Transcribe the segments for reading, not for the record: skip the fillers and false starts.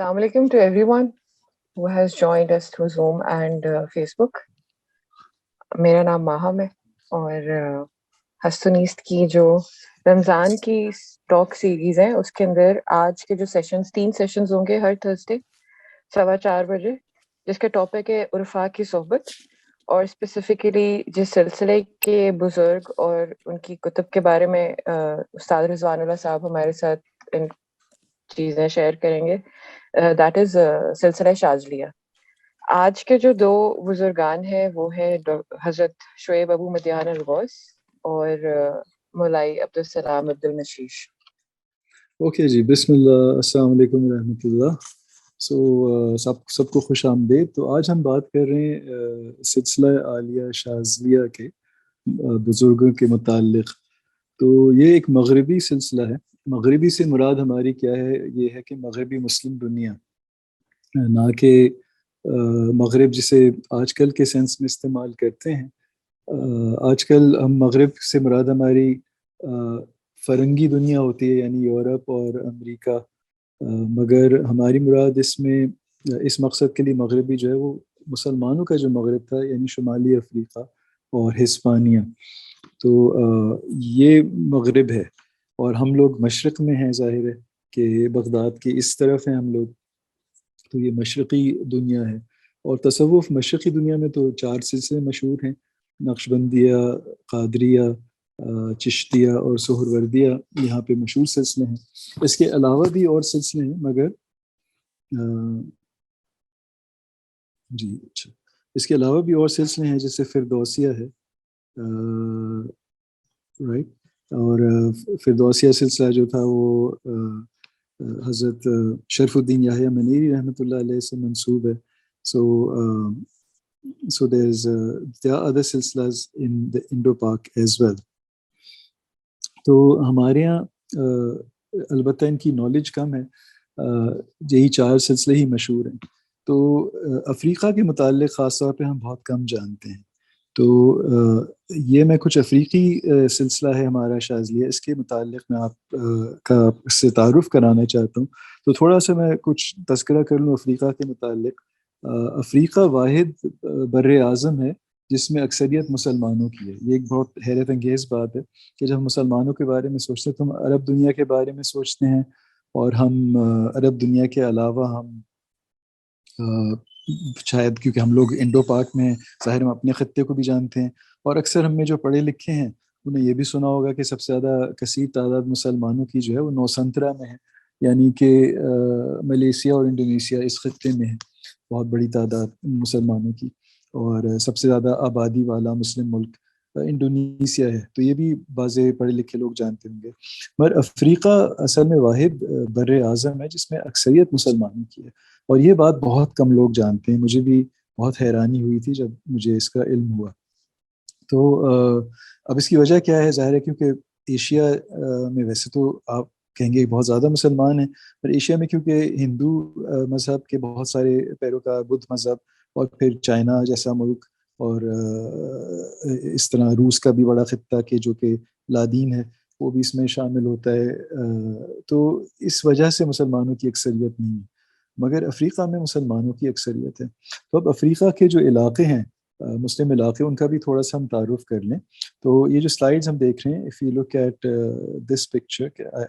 Assalamu alaikum to everyone who has joined us through Zoom and Facebook. میرا نام ماہم ہے اور ہست و نیست کی جو رمضان کی ٹاک سیریز ہے اس کے اندر آج کے جو سیشنز 3 سیشنز ہوں گے ہر تھرسڈے 4:15 بجے، جس کا ٹاپک ہے عرفاء کی صحبت، اور اسپیسیفکلی جس سلسلے کے بزرگ اور ان کی کتب کے بارے میں استاد رضوان اللہ صاحب ہمارے ساتھ ان چیزیں شیئر کریں گے، دیٹ از سلسلہ شاذلیہ. آج کے جو 2 بزرگان ہیں وہ ہیں حضرت شعیب ابو مدیان الغوث اور مولائی عبدالسلام عبد المشیش. اوکے جی، بسم اللہ، السلام علیکم ورحمۃ اللہ. سب کو خوش آمدید. تو آج ہم بات کر رہے ہیں سلسلہ عالیہ شاذلیہ کے بزرگوں کے متعلق. تو یہ ایک مغربی سلسلہ ہے. مغربی سے مراد ہماری کیا ہے؟ یہ ہے کہ مغربی مسلم دنیا، نہ کہ مغرب جسے آج کل کے سینس میں استعمال کرتے ہیں. آج کل ہم مغرب سے مراد ہماری فرنگی دنیا ہوتی ہے، یعنی یورپ اور امریکہ، مگر ہماری مراد اس میں اس مقصد کے لیے مغربی جو ہے وہ مسلمانوں کا جو مغرب تھا، یعنی شمالی افریقہ اور ہسپانیہ. تو یہ مغرب ہے اور ہم لوگ مشرق میں ہیں. ظاہر ہے کہ بغداد کے اس طرف ہیں ہم لوگ، تو یہ مشرقی دنیا ہے. اور تصوف مشرقی دنیا میں تو 4 سلسلے مشہور ہیں: نقشبندیہ، قادریہ، چشتیہ اور سہروردیہ. یہاں پہ مشہور سلسلے ہیں. اس کے علاوہ بھی اور سلسلے ہیں، مگر جی اچھا، اس کے علاوہ بھی اور سلسلے ہیں جیسے فردوسیہ ہے، رائٹ. اور فردوسیہ سلسلہ جو تھا وہ حضرت شرف الدین یحییٰ منیری رحمۃ اللہ علیہ سے منسوب ہے. So there are other سلسلہs in the Indo-Pak as well. تو ہمارے یہاں البتہ ان کی نالج کم ہے، یہی 4 سلسلے ہی مشہور ہیں. تو افریقہ کے متعلق خاص طور پہ ہم بہت کم جانتے ہیں. تو یہ میں کچھ افریقی سلسلہ ہے ہمارا شاذلیہ، اس کے متعلق میں آپ کا سے تعارف کرانا چاہتا ہوں. تو تھوڑا سا میں کچھ تذکرہ کر لوں افریقہ کے متعلق. افریقہ واحد بر اعظم ہے جس میں اکثریت مسلمانوں کی ہے. یہ ایک بہت حیرت انگیز بات ہے کہ جب ہم مسلمانوں کے بارے میں سوچتے ہیں تو ہم عرب دنیا کے بارے میں سوچتے ہیں، اور ہم عرب دنیا کے علاوہ ہم شاید کیونکہ ہم لوگ انڈو پاک میں ظاہر ہم اپنے خطے کو بھی جانتے ہیں، اور اکثر ہم میں جو پڑھے لکھے ہیں انہیں یہ بھی سنا ہوگا کہ سب سے زیادہ کثیر تعداد مسلمانوں کی جو ہے وہ نوسنترا میں ہے، یعنی کہ ملیشیا اور انڈونیشیا اس خطے میں ہے بہت بڑی تعداد مسلمانوں کی. اور سب سے زیادہ آبادی والا مسلم ملک انڈونیشیا ہے. تو یہ بھی بعض پڑھے لکھے لوگ جانتے ہوں گے. مگر افریقہ اصل میں واحد بر اعظم ہے جس میں اکثریت مسلمانوں کی ہے، اور یہ بات بہت کم لوگ جانتے ہیں. مجھے بھی بہت حیرانی ہوئی تھی جب مجھے اس کا علم ہوا. تو اب اس کی وجہ کیا ہے؟ ظاہر ہے کیونکہ ایشیا میں ویسے تو آپ کہیں گے بہت زیادہ مسلمان ہیں، پر ایشیا میں کیونکہ ہندو مذہب کے بہت سارے پیروکار، بدھ مذہب، اور پھر چائنا جیسا ملک، اور اس طرح روس کا بھی بڑا خطہ کہ جو کہ لادین ہے وہ بھی اس میں شامل ہوتا ہے. تو اس وجہ سے مسلمانوں کی اکثریت نہیں ہے، مگر افریقہ میں مسلمانوں کی اکثریت ہے. تو اب افریقہ کے جو علاقے ہیں مسلم علاقے، ان کا بھی تھوڑا سا ہم تعارف کر لیں. تو یہ جو سلائیڈز ہم دیکھ رہے ہیں، if you look at this picture, I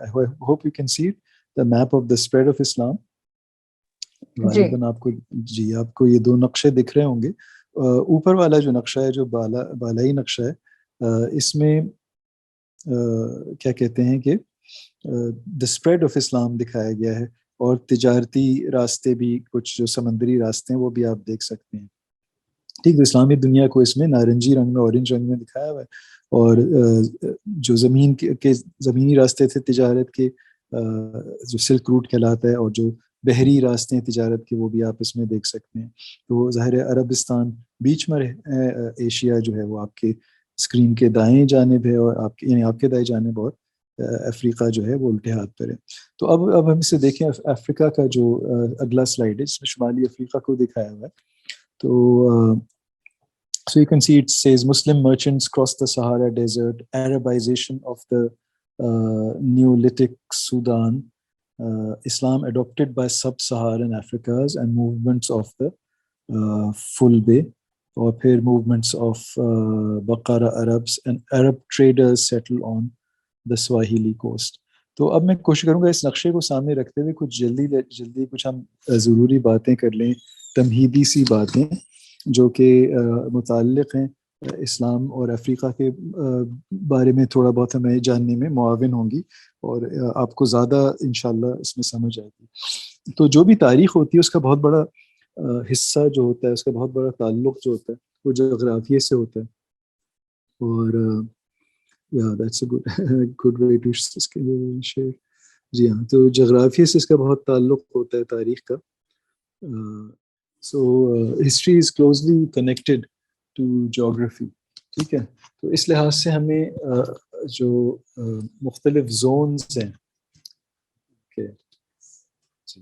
hope you can see it, the map of the spread of Islam. غالباً آپ کو یہ 2 نقشے دکھ رہے ہوں گے. اوپر والا جو نقشہ ہے، جو بالائی نقشہ ہے، اس میں کیا کہتے ہیں کہ the spread of Islam دکھایا گیا ہے، اور تجارتی راستے بھی، کچھ جو سمندری راستے ہیں وہ بھی آپ دیکھ سکتے ہیں. ٹھیک، تو اسلامی دنیا کو اس میں نارنجی رنگ میں، اورنج رنگ میں دکھایا ہوا ہے. اور جو زمینی راستے تھے تجارت کے، جو سلک روٹ کہلاتا ہے، اور جو بحری راستے ہیں تجارت کے، وہ بھی آپ اس میں دیکھ سکتے ہیں. تو ظاہر ہے عربستان بیچ میں ایشیا جو ہے وہ آپ کے اسکرین کے دائیں جانب ہے، اور آپ کے دائیں جانب، اور افریقہ جو ہے وہ الٹے ہاتھ پر ہے. تو اب ہم اسے دیکھیں. افریقہ کا جو اگلا سلائیڈ ہے، اس میں شمالی افریقہ کو دکھایا ہوا ہے. تو so you can see it says Muslim merchants crossed the Sahara Desert, Arabization of the Neolithic Sudan, Islam adopted by sub-Saharan Africas and movements of the full bay, اور پھر movements of Baqara Arabs and Arab traders settle on the Swahili coast. تو اب میں کوشش کروں گا اس نقشے کو سامنے رکھتے ہوئے کچھ جلدی کچھ ہم ضروری باتیں کر لیں، تمہیدی سی باتیں جو کہ متعلق ہیں اسلام اور افریقہ کے بارے میں، تھوڑا بہت ہمیں جاننے میں معاون ہوں گی اور آپ کو زیادہ انشاءاللہ اس میں سمجھ آئے گی. تو جو بھی تاریخ ہوتی ہے اس کا بہت بڑا حصہ جو ہوتا ہے، اس کا بہت بڑا تعلق جو ہوتا ہے وہ جغرافیے سے ہوتا ہے. اور that's a good way to share. جی ہاں، تو جغرافیے سے اس کا بہت تعلق ہوتا ہے تاریخ کا. So history is closely connected to geography. ٹھیک ہے، تو اس لحاظ سے ہمیں جو مختلف زونز ہیں، okay. So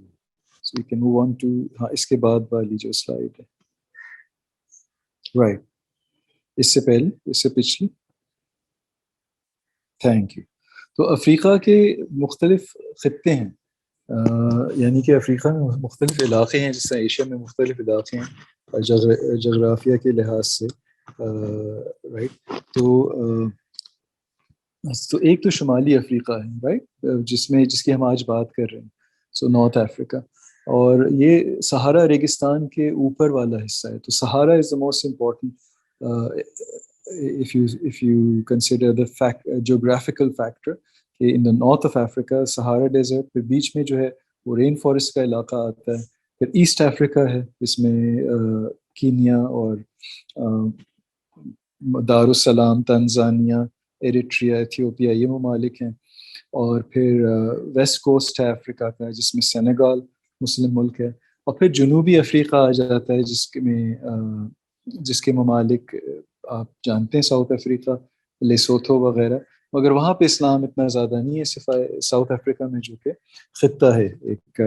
we can move on to اس کے بعد والی جو سلائیڈ ہے، رائٹ، اس سے پہلے، اس سے پچھلی، تھینک یو. تو افریقہ کے مختلف خطے ہیں، یعنی کہ افریقہ میں مختلف علاقے ہیں، جس طرح ایشیا میں مختلف علاقے ہیں جغرافیہ کے لحاظ سے، رائٹ. تو ایک تو شمالی افریقہ ہے، رائٹ، جس کی ہم آج بات کر رہے ہیں، سو نارتھ افریقہ، اور یہ صحارا ریگستان کے اوپر والا حصہ ہے. تو Sahara is the most important if you consider the geographical factor کہ in the north of Africa Sahara desert, پھر بیچ میں جو ہے وہ رین فارسٹ کا علاقہ آتا ہے، پھر ایسٹ افریقہ ہے، اس میں کینیا اور دارالسلام، تنزانیہ، ایریٹریا، ایتھیوپیا، یہ ممالک ہیں. اور پھر ویسٹ کوسٹ ہے افریقہ کا، جس میں سینیگال مسلم ملک ہے. اور پھر جنوبی افریقہ آ جاتا ہے، جس کے ممالک آپ جانتے ہیں، ساؤتھ افریقہ، لیسوتھو وغیرہ، مگر وہاں پہ اسلام اتنا زیادہ نہیں ہے، صرف ساؤتھ افریقہ میں جو کہ خطہ ہے ایک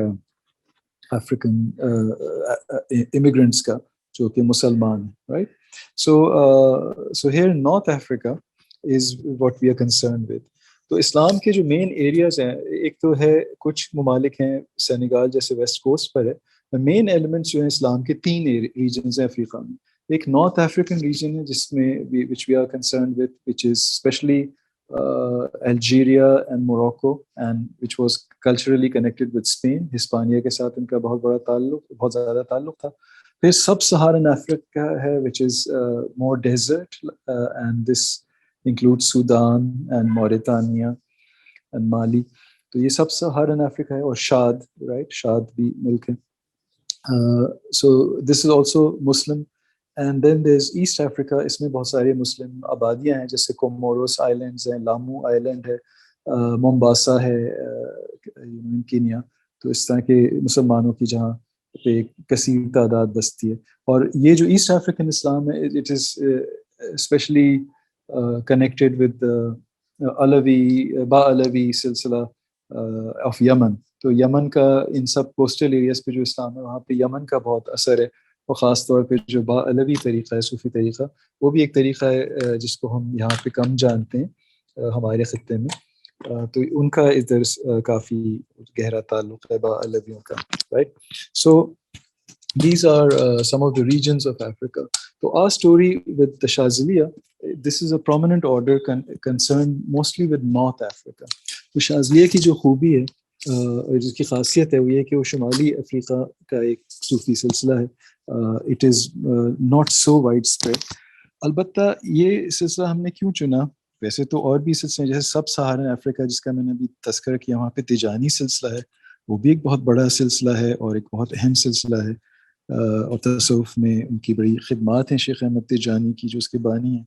افریقن امیگرینٹس کا جو کہ مسلمان ہیں، right. So here North Africa is what we are concern with. تو اسلام کے جو مین ایریاز ہیں، ایک تو ہے کچھ ممالک ہیں سینیگال جیسے ویسٹ کوسٹ پر ہے. مین ایلیمنٹس جو ہیں اسلام کے 3 ریجنز ہیں افریقہ میں. ایک نارتھ افریقن ریجن ہے جس میں which we are concerned with, which is especially Algeria and Morocco, and which was culturally connected with Spain. ہسپانیہ کے ساتھ ان کا بہت بڑا تعلق، بہت زیادہ تعلق تھا. پھر سب سہارن افریقہ ہے which is more desert, and this includes Sudan and Mauritania and Mali. تو یہ سب سہارن افریقہ ہے. اور شاد، رائٹ، شاد بھی ملک ہے. So this is also Muslim. And then there's East Africa. اس میں بہت سارے مسلم آبادیاں ہیں، جیسے کوموروس آئلینڈز ہیں، لامو آئلینڈ ہے، مومباسا ہے کینیا. تو اس طرح کے مسلمانوں کی جہاں پہ کثیر تعداد بستی ہے. اور یہ جو ایسٹ افریقن اسلام ہے، it is especially connected with علوی سلسلہ آف یمن. تو یمن کا ان سب کوسٹل ایریاز پہ جو اسلام ہے، وہاں پہ یمن کا بہت اثر ہے. اور خاص طور پہ جو علوی طریقہ ہے، صوفی طریقہ، وہ بھی ایک طریقہ ہے جس کو ہم یہاں پہ کم جانتے ہیں ہمارے خطے میں. تو ان کا ادھر کافی گہرا تعلق ہے علویوں کا، right. So these are some of the regions of Africa. تو our story with the شاذلیہ، this is a prominent order concerned mostly with North Africa. تو شاذلیہ کی جو خوبی ہے، جس کی خاصیت ہے، وہ یہ کہ وہ شمالی افریقہ کا ایک صوفی سلسلہ ہے. It is not so widespread. البتہ یہ سلسلہ ہم نے کیوں چنا؟ ویسے تو اور بھی سلسلے جیسے سب سہارن افریقہ جس کا میں نے ابھی تذکرہ کیا، وہاں پہ تیجانی سلسلہ ہے، وہ بھی ایک بہت بڑا سلسلہ ہے اور ایک بہت اہم سلسلہ ہے. اور تصوف میں ان کی بڑی خدمات ہیں شیخ احمد تیجانی کی، جو اس کے بانی ہیں.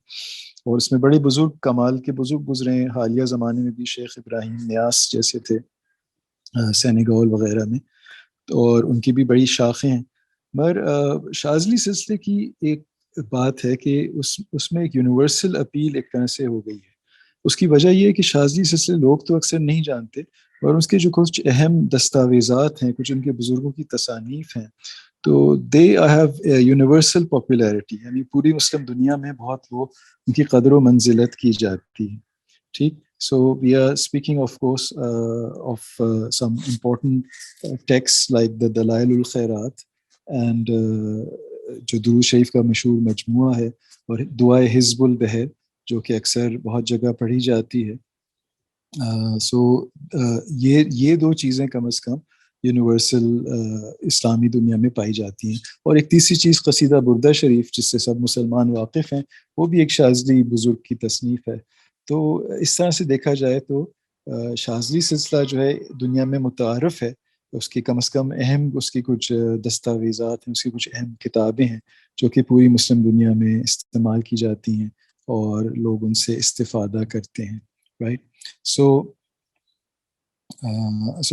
اور اس میں بڑے بزرگ، کمال کے بزرگ گزرے ہیں. حالیہ زمانے میں بھی شیخ ابراہیم نیاس جیسے تھے سینیگال وغیرہ میں، اور ان کی بھی بڑی شاخیں ہیں. مگر شاذلی سلسلے کی ایک بات ہے کہ اس میں ایک یونیورسل اپیل ایک طرح سے ہو گئی ہے. اس کی وجہ یہ ہے کہ شاذلی سلسلے لوگ تو اکثر نہیں جانتے، اور اس کے جو کچھ اہم دستاویزات ہیں، کچھ ان کے بزرگوں کی تصانیف ہیں، تو دے ہیو یونیورسل پاپولیرٹی، یعنی پوری مسلم دنیا میں بہت وہ ان کی قدر و منزلت کی جاتی ہے. ٹھیک. So we are speaking, of course, of some important texts like the Dalailul Khairat and جو درود شریف کا مشہور مجموعہ ہے, اور دعائے حزب البحر جو کہ اکثر بہت جگہ پڑھی جاتی ہے. سو یہ دو چیزیں کم از کم یونیورسل اسلامی دنیا میں پائی جاتی ہیں. اور ایک تیسری چیز قصیدہ بردہ شریف, جس سے سب مسلمان واقف ہیں, وہ بھی ایک شاذلی بزرگ کی تصنیف ہے. تو اس طرح سے دیکھا جائے تو شاذلی سلسلہ جو ہے دنیا میں متعارف ہے. اس کی کم از کم اہم اس کی کچھ دستاویزات ہیں, اس کی کچھ اہم کتابیں ہیں جو کہ پوری مسلم دنیا میں استعمال کی جاتی ہیں اور لوگ ان سے استفادہ کرتے ہیں. Right? So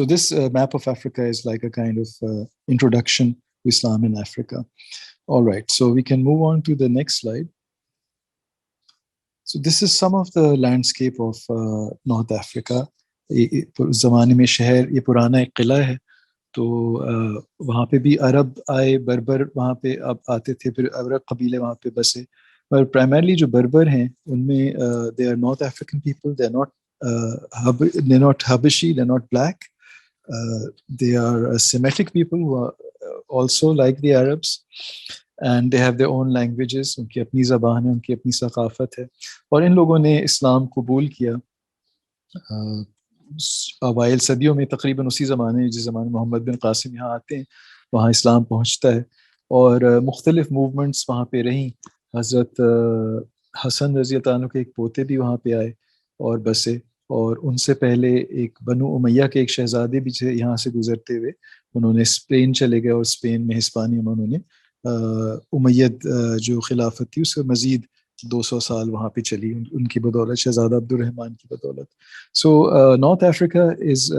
this map of Africa is like a kind of introduction to Islam in Africa. All right, so we can move on to the next slide. So this is some of the landscape of North Africa. زمانے میں شہر, یہ پرانا ایک قلعہ ہے, تو وہاں پہ بھی عرب آئے, بربر وہاں پہ اب آتے تھے, پھر عرب قبیلے وہاں پہ بسے. اور پرائمرلی جو بربر ہیں ان میں they are North African people, they're not Habashi, they're not black, they are Semitic people who are also like the Arabs, and they have their own languages, ان کی اپنی زبان ہے, ان کی اپنی ثقافت ہے. اور ان لوگوں نے اسلام قبول کیا اوائل صدیوں میں, تقریباً اسی زمانے جس زمانے محمد بن قاسم یہاں آتے ہیں وہاں اسلام پہنچتا ہے. اور مختلف موومنٹس وہاں پہ رہیں. حضرت حسن رضی اللہ عنہ کے ایک پوتے بھی وہاں پہ آئے اور بسے, اور ان سے پہلے ایک بنو امیہ کے ایک شہزادے بھی تھے یہاں سے گزرتے ہوئے, انہوں نے اسپین چلے گئے, اور اسپین میں ہسپانیہ میں انہوں نے امید جو خلافت تھی اس سے مزید 200 سال وہاں پہ چلی ان کی بدولت, شہزادہ عبد الرحمن کی بدولت. So North Africa is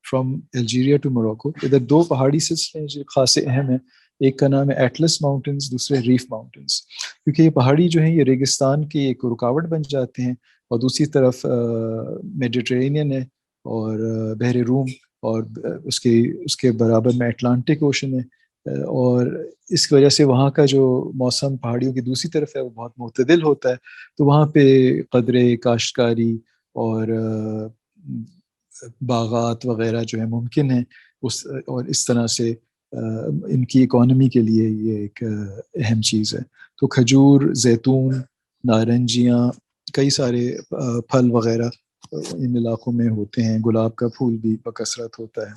from Algeria to Morocco. ادھر دو پہاڑی سلسلے ہیں جو خاص اہم ہیں, ایک کا نام ہے ایٹلس ماؤنٹینز, دوسرے ریف ماؤنٹینز. کیونکہ یہ پہاڑی جو ہیں یہ ریگستان کی ایک رکاوٹ بن جاتے ہیں, اور دوسری طرف میڈیٹرینین ہے اور بحر روم, اور اس کے برابر میں اٹلانٹک اوشن ہے. اور اس کی وجہ سے وہاں کا جو موسم پہاڑیوں کی دوسری طرف ہے وہ بہت معتدل ہوتا ہے. تو وہاں پہ قدرے کاشتکاری اور باغات وغیرہ جو ہے ممکن ہیں, اور اس طرح سے ان کی اکانومی کے لیے یہ ایک اہم چیز ہے. تو کھجور, زیتون, نارنجیاں, کئی سارے پھل وغیرہ ان علاقوں میں ہوتے ہیں. گلاب کا پھول بھی بکثرت ہوتا ہے.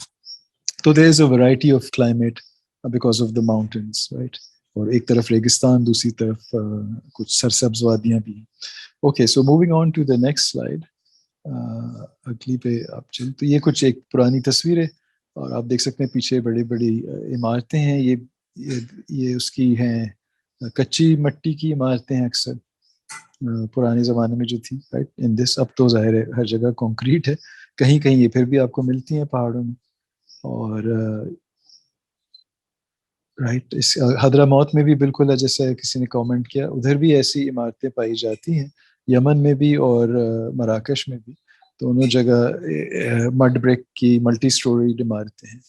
تو there is a variety of climate because of the mountains, right? اور ایک طرف ریگستان, دوسری طرف کچھ سرسبز وادیاں بھی ہیں. Okay, so moving on to the next slide. اگلی پہ آپ چلیں. تو یہ کچھ ایک پرانی تصویر ہے, اور آپ دیکھ سکتے ہیں پیچھے بڑی بڑی عمارتیں ہیں. یہ اس کی ہیں کچی مٹی کی عمارتیں ہیں اکثر, پرانے زمانے میں جو تھی, رائٹ. ان دس اب تو ظاہر ہے ہر جگہ کنکریٹ ہے, کہیں کہیں یہ پھر بھی آپ کو ملتی ہیں پہاڑوں میں. اور رائٹ, اس حضرموت میں بھی بالکل جیسے کسی نے کامنٹ کیا, ادھر بھی ایسی عمارتیں پائی جاتی ہیں, یمن میں بھی اور مراکش میں بھی. دونوں جگہ مڈ بریک کی ملٹی سٹوریڈ عمارتیں ہیں.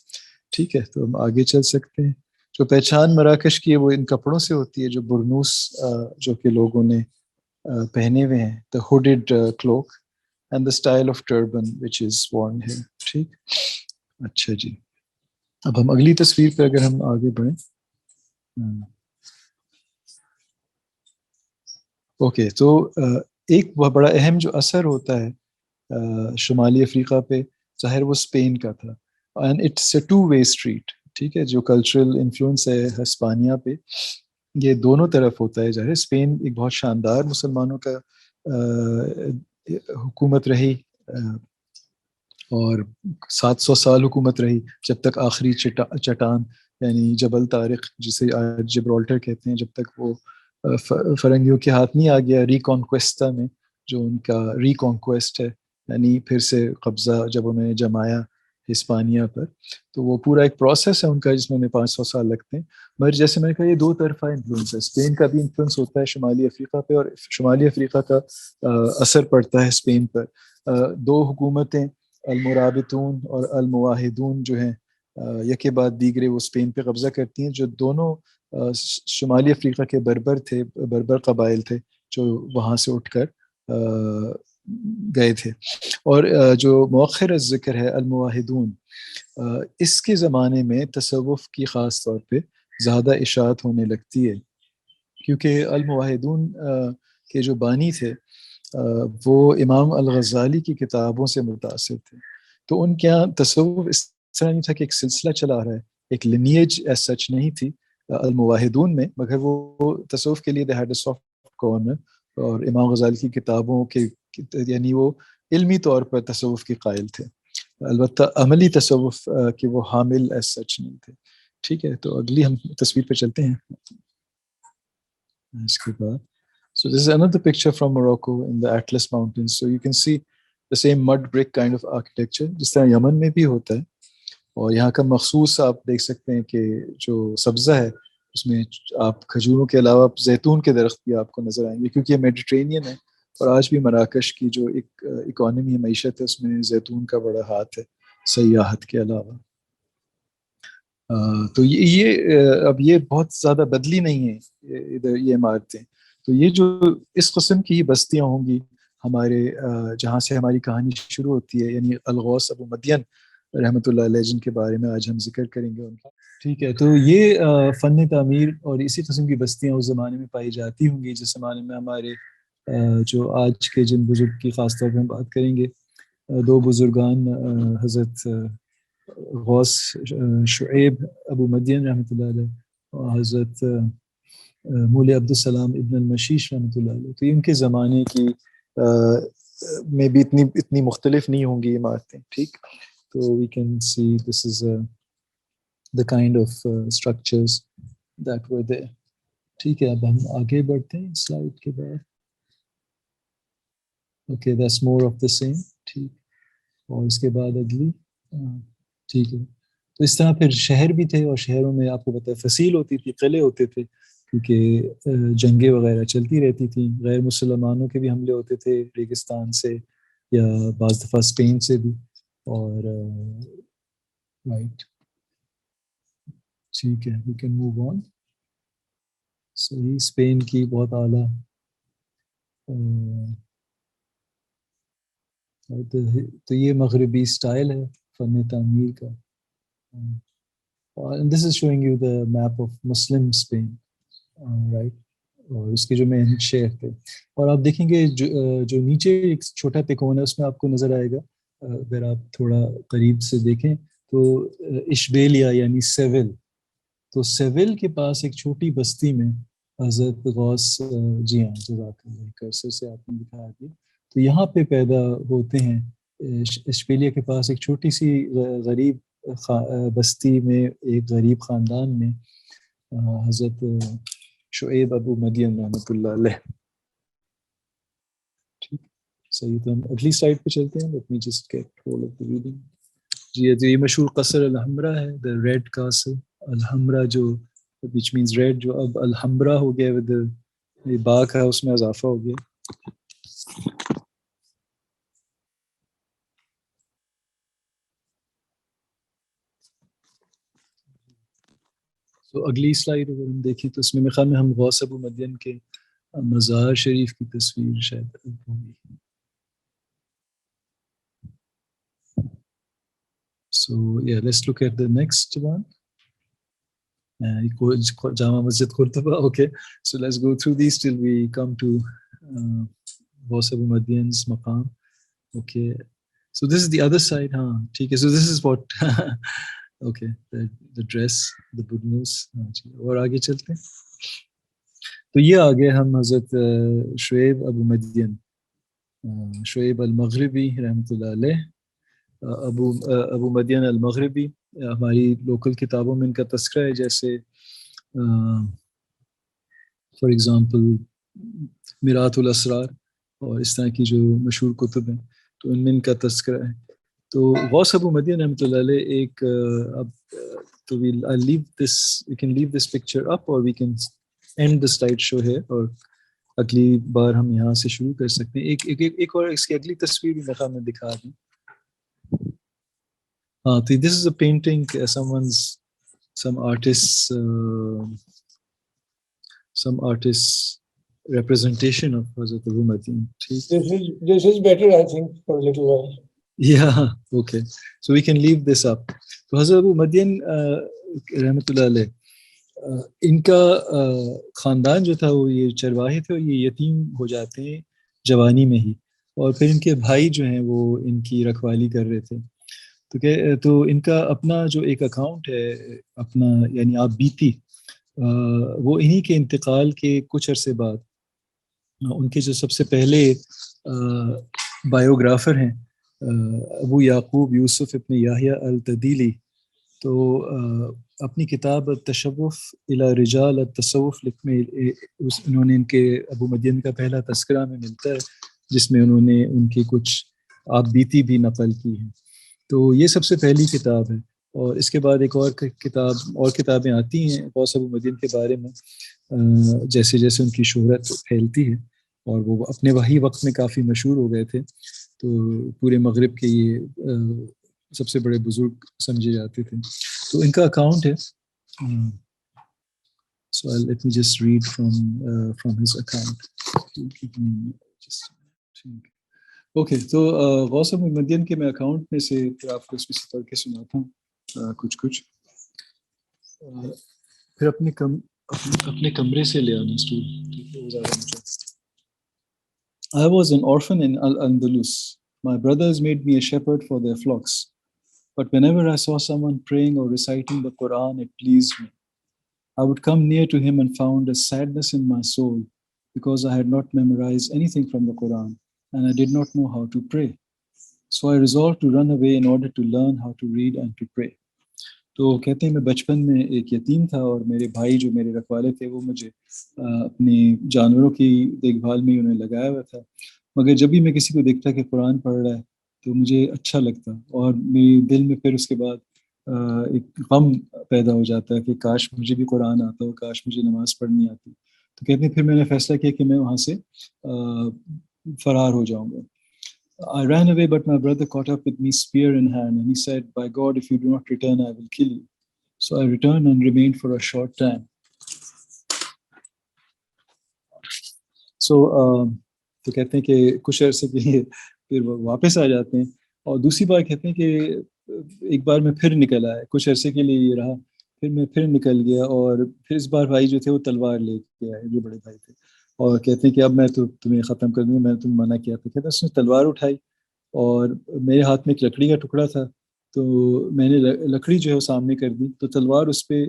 ٹھیک ہے, تو ہم آگے چل سکتے ہیں. جو پہچان مراکش کی ہے وہ ان کپڑوں سے ہوتی ہے جو برنوس جو کہ لوگوں نے پہنے ہوئے ہیں, the hooded cloak and the style of turban which is worn here. ٹھیک, اچھا جی. اب ہم اگلی تصویر پہ اگر ہم آگے بڑھیں. اوکے, تو ایک بہت بڑا اہم جو اثر ہوتا ہے شمالی افریقہ پہ, ظاہر وہ اسپین کا تھا. And it's a two way street. ٹھیک ہے, جو کلچرل انفلوئنس ہے ہسپانیہ پہ یہ دونوں طرف ہوتا ہے. ظاہر اسپین ایک بہت شاندار مسلمانوں کا حکومت رہی, اور 700 سال حکومت رہی, جب تک آخری چٹان یعنی جبل طارق جسے آج جبرالٹر کہتے ہیں, جب تک وہ فرنگیوں کے ہاتھ نہیں آ گیا ریکانکویسٹا میں, جو ان کا ریکانکویسٹ ہے یعنی پھر سے قبضہ جب انہوں نے جمایا ہسپانیہ پر. تو وہ پورا ایک پروسیس ہے ان کا جس میں 500 سال لگتے ہیں. مگر جیسے میں نے کہا یہ دو طرفہ انفلوئنس ہے, اسپین کا بھی انفلوئنس ہوتا ہے شمالی افریقہ پہ, اور شمالی افریقہ کا اثر پڑتا ہے اسپین پر. دو حکومتیں المرابطون اور المواحدون جو ہیں یکے بعد دیگرے وہ اسپین پہ قبضہ کرتی ہیں, جو دونوں شمالی افریقہ کے بربر تھے, بربر قبائل تھے جو وہاں سے اٹھ کر گئے تھے. اور جو مؤخر ذکر ہے المواحدون، اس کے زمانے میں تصوف کی خاص طور پہ زیادہ اشاعت ہونے لگتی ہے، کیونکہ المواحدون کے جو بانی تھے وہ امام الغزالی کی کتابوں سے متاثر تھے. تو ان کے یہاں تصوف اس طرح نہیں تھا کہ ایک سلسلہ چلا رہا ہے، ایک لینیج ایز سچ نہیں تھی المواحدون میں، مگر وہ تصوف کے لیے they had a soft corner, اور امام غزالی کی کتابوں کے یعنی وہ علمی طور پر تصوف کے قائل تھے، البتہ عملی تصوف کے وہ حامل ایز سچ نہیں تھے. ٹھیک ہے، تو اگلی ہم تصویر پہ چلتے ہیں. اس کے بعد so this is another picture from Morocco in the Atlas Mountains. So you can see the same mud brick kind of architecture جس طرح یمن میں بھی ہوتا ہے. اور یہاں کا مخصوص آپ دیکھ سکتے ہیں کہ جو سبزہ ہے اس میں آپ کھجوروں کے علاوہ زیتون کے درخت بھی آپ کو نظر آئیں گے، کیونکہ یہ میڈیٹرینین ہے، اور آج بھی مراکش کی جو ایک اکانومی معیشت ہے اس میں زیتون کا بڑا ہاتھ ہے سیاحت کے علاوہ. تو یہ اب یہ بہت زیادہ بدلی نہیں ہے ادھر یہ عمارتیں. تو یہ جو اس قسم کی بستیاں ہوں گی ہمارے جہاں سے ہماری کہانی شروع ہوتی ہے، یعنی الغوث ابو مدین رحمۃ اللہ علیہ جن کے بارے میں آج ہم ذکر کریں گے ان کا. ٹھیک ہے، تو یہ فن تعمیر اور اسی قسم کی بستیاں اس زمانے میں پائی جاتی ہوں گی جس زمانے میں ہمارے جو آج کے جن بزرگ کی خاص طور پہ ہم بات کریں گے، دو بزرگان حضرت غوث شعیب ابو مدین رحمۃ اللہ علیہ اور حضرت مولay عبدالسلام ابن المشیش رحمۃ اللہ علیہ. تو ان کے زمانے کی میں بھی اتنی مختلف نہیں ہوں گی عمارتیں. ٹھیک، تو we can see this is the kind of structures that were there. ٹھیک ہے، اب ہم آگے بڑھتے ہیں سلائڈ کے بعد. Okay, that's more of the same. ٹھیک، اور اس کے بعد اگلی. ٹھیک ہے، تو اس طرح پھر شہر بھی تھے، اور شہروں میں آپ کو پتہ ہے فصیل ہوتی تھی، قلعے ہوتے تھے، کیونکہ جنگیں وغیرہ چلتی رہتی تھیں، غیر مسلمانوں کے بھی حملے ہوتے تھے ریگستان سے یا بعض دفعہ اسپین سے بھی. اور رائٹ، ٹھیک ہے، وی کین موو آن. صحیح، اسپین کی بہت اعلیٰ تو یہ مغربی سٹائل ہے فن تعمیر کا. This is showing you the map of Muslim Spain, right, اور اس کے جو مین شہر تھے. اور آپ دیکھیں گے جو نیچے ایک چھوٹا پکون ہے اس میں آپ کو نظر آئے گا، اگر آپ تھوڑا قریب سے دیکھیں تو اشبیلیا یعنی سیول. تو سیول کے پاس ایک چھوٹی بستی میں حضرت غوث، جی ہاں جزاک اللہ، کرسر سے آپ نے دکھایا دیا، تو یہاں پہ پیدا ہوتے ہیں. اشبیلیا کے پاس ایک چھوٹی سی غریب بستی میں ایک غریب خاندان میں حضرت شعیب ابو مدین رحمۃ اللہ علیہ. ٹھیک، صحیح، تو ہم اگلی سلائڈ پہ چلتے ہیں. Let me just get hold of the reading. جی، تو یہ مشہور قصر الحمرا ہے، دا ریڈ کاسل. الحمرا جو which means ریڈ، جو اب الحمرا ہو گیا، ود یہ باغ ہے اس میں اضافہ ہو گیا. تو اگلی سلائیڈ اگر ہم دیکھیں تو اس میں میرے خیال میں ہم غوث ابو مدین کے مزار شریف کی تصویر شاید ہوگی. So yeah, let's look at the next one. Jama Masjid Qurtuba. Okay, so let's go through these till we come to Ghaus Abu Madyan's maqam. Okay, so this is the other side, huh? Okay, so this is what okay, the dress, the budnus. اور آگے چلتے ہیں. تو یہ آگے ہم حضرت شعیب ابو مدین، شعیب المغربی رحمۃ اللہ علیہ، ابو مدین المغربی. ہماری لوکل کتابوں میں ان کا تذکرہ ہے، جیسے فار ایگزامپل میرات الاسرار اور اس طرح کی جو مشہور کتب ہیں، تو ان میں ان کا تذکرہ ہے. تو غوث ابو مدین رحمۃ اللہ علیہ ایک اب تو we can leave this picture up or we can end the slide show here، اور اگلی بار ہم یہاں سے شروع کر سکتے ہیں. ایک اور اس کی اگلی تصویر بھی میرے خیال میں دکھا دیں. ہاں، تو this is a painting some artists representation of Hazrat Abu Madyan. This is better, I think, for a little while. Yeah, okay. So we can leave this up. تو حضرت ابو مدین رحمۃ اللہ علیہ، ان کا خاندان جو تھا وہ یہ چرواہے تھے، اور یہ یتیم ہو جاتے ہیں جوانی میں ہی، اور پھر ان کے بھائی جو ہیں وہ ان کی رکھوالی کر رہے تھے. تو ان کا اپنا جو ایک اکاؤنٹ ہے اپنا، یعنی آپ بیتی، وہ انہی کے انتقال کے کچھ عرصے بعد ان کے جو سب سے پہلے بایوگرافر ہیں ابو یعقوب یوسف ابن یحییٰ التدیلی، تو اپنی کتاب تشوف الی رجال التصوف لکھنے انہوں نے ان کے ابو مدین کا پہلا تذکرہ میں ملتا ہے، جس میں انہوں نے ان کی کچھ آپ بیتی بھی نقل کی ہیں. تو یہ سب سے پہلی کتاب ہے، اور اس کے بعد ایک اور کتابیں آتی ہیں غوث ابو مدین کے بارے میں، جیسے جیسے ان کی شہرت پھیلتی ہے، اور وہ اپنے وہی وقت میں کافی مشہور ہو گئے تھے. تو پورے مغرب کے یہ سب سے بڑے بزرگ سمجھے جاتے تھے. تو ان کا اکاؤنٹ ہے، so let me just read from his account. Okay, تو غوث ابو مدین کے میں اکاؤنٹ میں سے پھر آپ کو اس میں سے پڑھ کے سناتا ہوں کچھ پھر اپنے کمرے سے لے آنا stool. I was an orphan in Al-Andalus. My brothers made me a shepherd for their flocks. But whenever I saw someone praying or reciting the Quran, it pleased me. I would come near to him and found a sadness in my soul because I had not memorized anything from the Quran and I did not know how to pray. So I resolved to run away in order to learn how to read and to pray. تو کہتے ہیں میں بچپن میں ایک یتیم تھا، اور میرے بھائی جو میرے رکھوالے تھے وہ مجھے اپنے جانوروں کی دیکھ بھال میں انہیں لگایا ہوا تھا، مگر جب بھی میں کسی کو دیکھتا کہ قرآن پڑھ رہا ہے تو مجھے اچھا لگتا، اور میرے دل میں پھر اس کے بعد ایک غم پیدا ہو جاتا ہے کہ کاش مجھے بھی قرآن آتا ہو، کاش مجھے نماز پڑھنی آتی. تو کہتے ہیں پھر میں نے فیصلہ کیا کہ میں وہاں سے فرار ہو جاؤں گا. I ran away, but my brother caught up with me, spear in hand, and he said, "By God, if you do not return, I will kill you." So I returned and remained for a short time. So تو کہتے ہیں کہ کچھ عرصے کے لیے پھر وہ واپس آ جاتے ہیں، اور دوسری بار کہتے ہیں کہ ایک بار میں پھر نکل آیا، کچھ عرصے کے لیے یہ رہا، پھر میں پھر نکل گیا، اور پھر اس بار بھائی جو تھے وہ تلوار لے کے آئے، جو بڑے بھائی تھے، اور کہتے ہیں کہ اب میں تو تمہیں ختم کر دوں گا، میں نے تمہیں منع کیا تھا. کہتے ہیں اس نے تلوار اٹھائی، اور میرے ہاتھ میں ایک لکڑی کا ٹکڑا تھا، تو میں نے لکڑی جو ہے وہ سامنے کر دی، تو تلوار اس پہ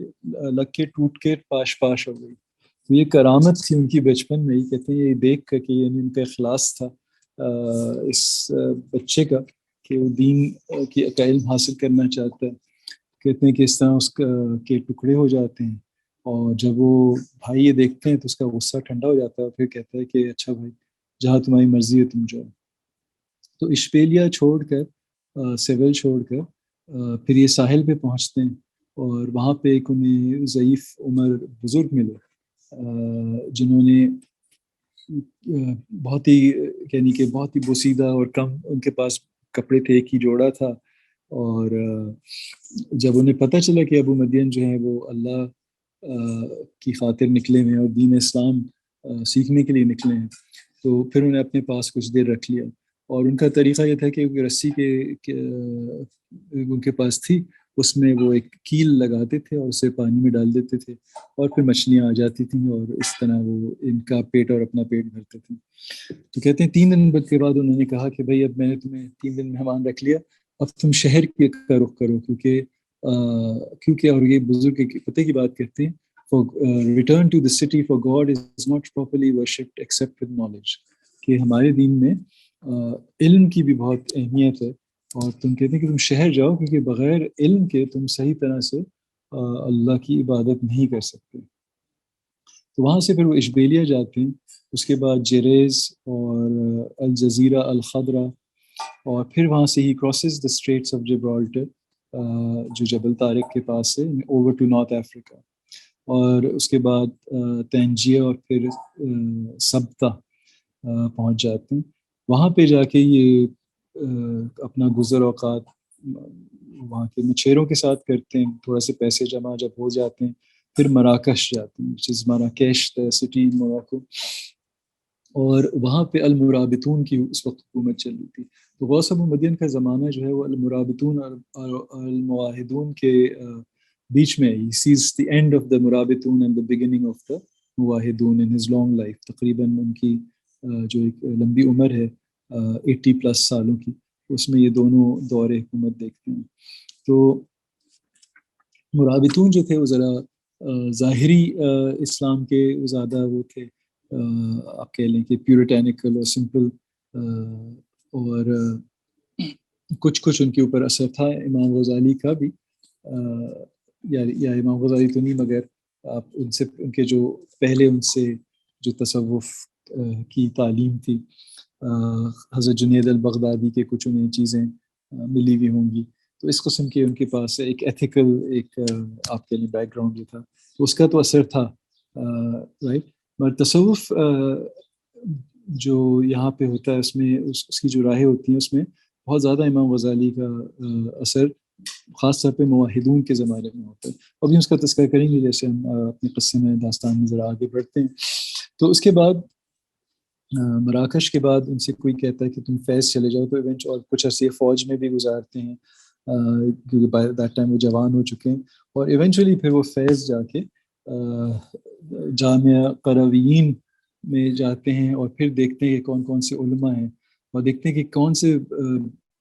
لگ کے ٹوٹ کے پاش پاش ہو گئی. تو یہ کرامت تھی ان کی بچپن میں ہی. کہتے ہیں یہ دیکھ کر کہ یعنی ان کا اخلاص تھا اس بچے کا کہ وہ دین کا علم حاصل کرنا چاہتا ہے. کہتے ہیں کہ اس طرح اس کے ٹکڑے ہو جاتے ہیں، اور جب وہ بھائی یہ دیکھتے ہیں تو اس کا غصہ ٹھنڈا ہو جاتا ہے، پھر کہتا ہے کہ اچھا بھائی جہاں تمہاری مرضی ہے تم جاؤ. تو اشبیلیہ چھوڑ کر سیول چھوڑ کر پھر یہ ساحل پہ پہنچتے ہیں، اور وہاں پہ ایک انہیں ضعیف عمر بزرگ ملے جنہوں نے بہت ہی یعنی کہ بہت ہی بوسیدہ اور کم ان کے پاس کپڑے تھے، ایک ہی جوڑا تھا. اور جب انہیں پتہ چلا کہ ابو مدین جو ہیں وہ اللہ کی خاطر نکلے ہوئے ہیں اور دین اسلام سیکھنے کے لیے نکلے ہیں، تو پھر انہیں اپنے پاس کچھ دیر رکھ لیا. اور ان کا طریقہ یہ تھا کہ رسی کے ان کے پاس تھی، اس میں وہ ایک کیل لگاتے تھے اور اسے پانی میں ڈال دیتے تھے، اور پھر مچھلیاں آ جاتی تھیں، اور اس طرح وہ ان کا پیٹ اور اپنا پیٹ بھرتے تھے. تو کہتے ہیں 3 دن کے بعد انہوں نے کہا کہ بھائی اب میں نے تمہیں 3 دن مہمان رکھ لیا، اب تم شہر کا رخ کرو، کیونکہ اور یہ بزرگ کے پتہ کی بات کرتے ہیں، return to the city for God is not properly worshipped except with knowledge. کہ ہمارے دین میں علم کی بھی بہت اہمیت ہے، اور تم کہتے ہیں کہ تم شہر جاؤ کیونکہ بغیر علم کے تم صحیح طرح سے اللہ کی عبادت نہیں کر سکتے. تو وہاں سے پھر وہ اشبیلیہ جاتے ہیں، اس کے بعد جریز اور الجزیرہ الخضرا، اور پھر وہاں سے ہی crosses the straits of Gibraltar جو جبل طارق کے پاس ہے، اوور ٹو نارتھ افریقہ، اور اس کے بعد تنجیہ اور پھر سبتا پہنچ جاتے ہیں. وہاں پہ جا کے یہ اپنا گزر اوقات وہاں کے مچھیروں کے ساتھ کرتے ہیں، تھوڑا سے پیسے جمع جب ہو جاتے ہیں پھر مراکش جاتے ہیں، which is مراکش the city in Morocco. اور وہاں پہ المرابطون کی اس وقت حکومت چل رہی تھی. تو غوث ابو مدین کا زمانہ جو ہے وہ المرابطون اور المواحدون کے بیچ میں. He sees the end of the مرابطون and the beginning of the مواحدون in his long life. تقریباً ان کی جو ایک لمبی عمر ہے 80+ سالوں کی, اس میں یہ دونوں دور حکومت دیکھتے ہیں. تو مرابطون جو تھے وہ ذرا ظاہری اسلام کے زیادہ وہ تھے, آپ کہہ لیں کہ پیورٹینیکل اور سمپل, اور کچھ ان کے اوپر اثر تھا امام غزالی کا بھی, یا امام غزالی تو نہیں مگر آپ ان سے ان کے جو پہلے ان سے جو تصوف کی تعلیم تھی, حضرت جنید البغدادی کے کچھ انہیں چیزیں ملی ہوئی ہوں گی. تو اس قسم کے ان کے پاس ایک ایتھیکل ایک آپ کے لیے بیک گراؤنڈ جو تھا اس کا تو اثر تھا, رائٹ. مگر تصوف جو یہاں پہ ہوتا ہے اس میں اس کی جو راہیں ہوتی ہیں اس میں بہت زیادہ امام غزالی کا اثر خاص طور پہ موحدون کے زمانے میں ہوتا ہے. ابھی اس کا تذکرہ کریں گے جیسے ہم اپنے قصے میں داستان میں ذرا آگے بڑھتے ہیں. تو اس کے بعد مراکش کے بعد ان سے کوئی کہتا ہے کہ تم فیض چلے جاؤ, تو ایونچ اور کچھ عرصے فوج میں بھی گزارتے ہیں کیونکہ بائی دیٹ ٹائم وہ جوان ہو چکے ہیں, اور ایونچولی پھر وہ فیض جا کے جامعہ قرویین میں جاتے ہیں, اور پھر دیکھتے ہیں کہ کون کون سے علماء ہیں, اور دیکھتے ہیں کہ کون سے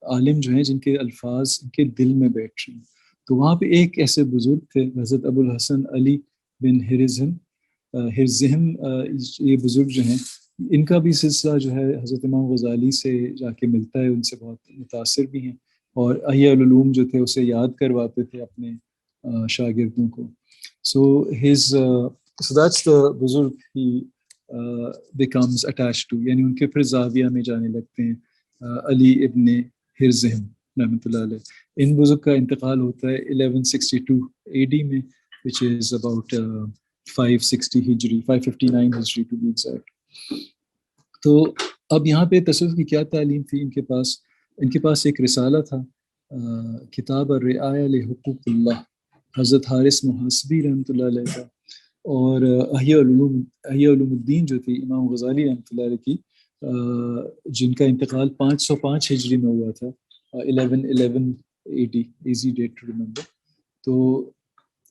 عالم جو ہیں جن کے الفاظ ان کے دل میں بیٹھ رہے ہیں. تو وہاں پہ ایک ایسے بزرگ تھے حضرت ابو الحسن علی بن ہرزہم, یہ بزرگ جو ہیں ان کا بھی سلسلہ جو ہے حضرت امام غزالی سے جا کے ملتا ہے, ان سے بہت متاثر بھی ہیں, اور احیاء العلوم جو تھے اسے یاد کرواتے تھے اپنے شاگردوں کو. So that's the بزرگ he becomes attached to, یعنی ان کے پھر زاویہ میں جانے لگتے ہیں. علی ابن ہرزہم رحمۃ اللہ علیہ, ان بزرگ کا انتقال ہوتا ہے 1162 AD میں, which is about 560 ہجری 559 ہجری to be exact. تو اب یہاں پہ تصوف کی کیا تعلیم تھی ان کے پاس ایک رسالہ تھا, کتاب الرعایہ لحقوق اللہ, حضرت حارث محاسبی رحمۃ اللہ علیہ کا, اور احیاء علوم الدین جو تھی امام غزالی رحمۃ اللہ علیہ کی, جن کا انتقال 505 ہجری میں ہوا تھا, 1111 AD, easy date to remember. تو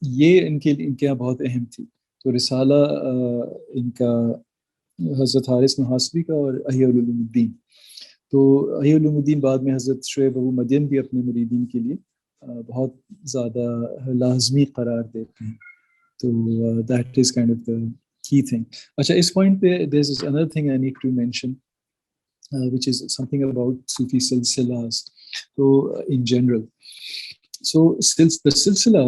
یہ ان کے یہاں بہت اہم تھی. تو رسالہ ان کا حضرت حارث محاسبی کا اور احیاء علوم الدین. تو احیاء علوم الدین بعد میں حضرت شعیب ابو مدین بھی اپنے مریدین کے لیے بہت زیادہ لازمی قرار دیتے ہیں. تو that is kind of the key thing. اچھا, اس پوائنٹ پہ there is another thing I need to mention which is something about Sufi silsilas, so in general. So the silsila,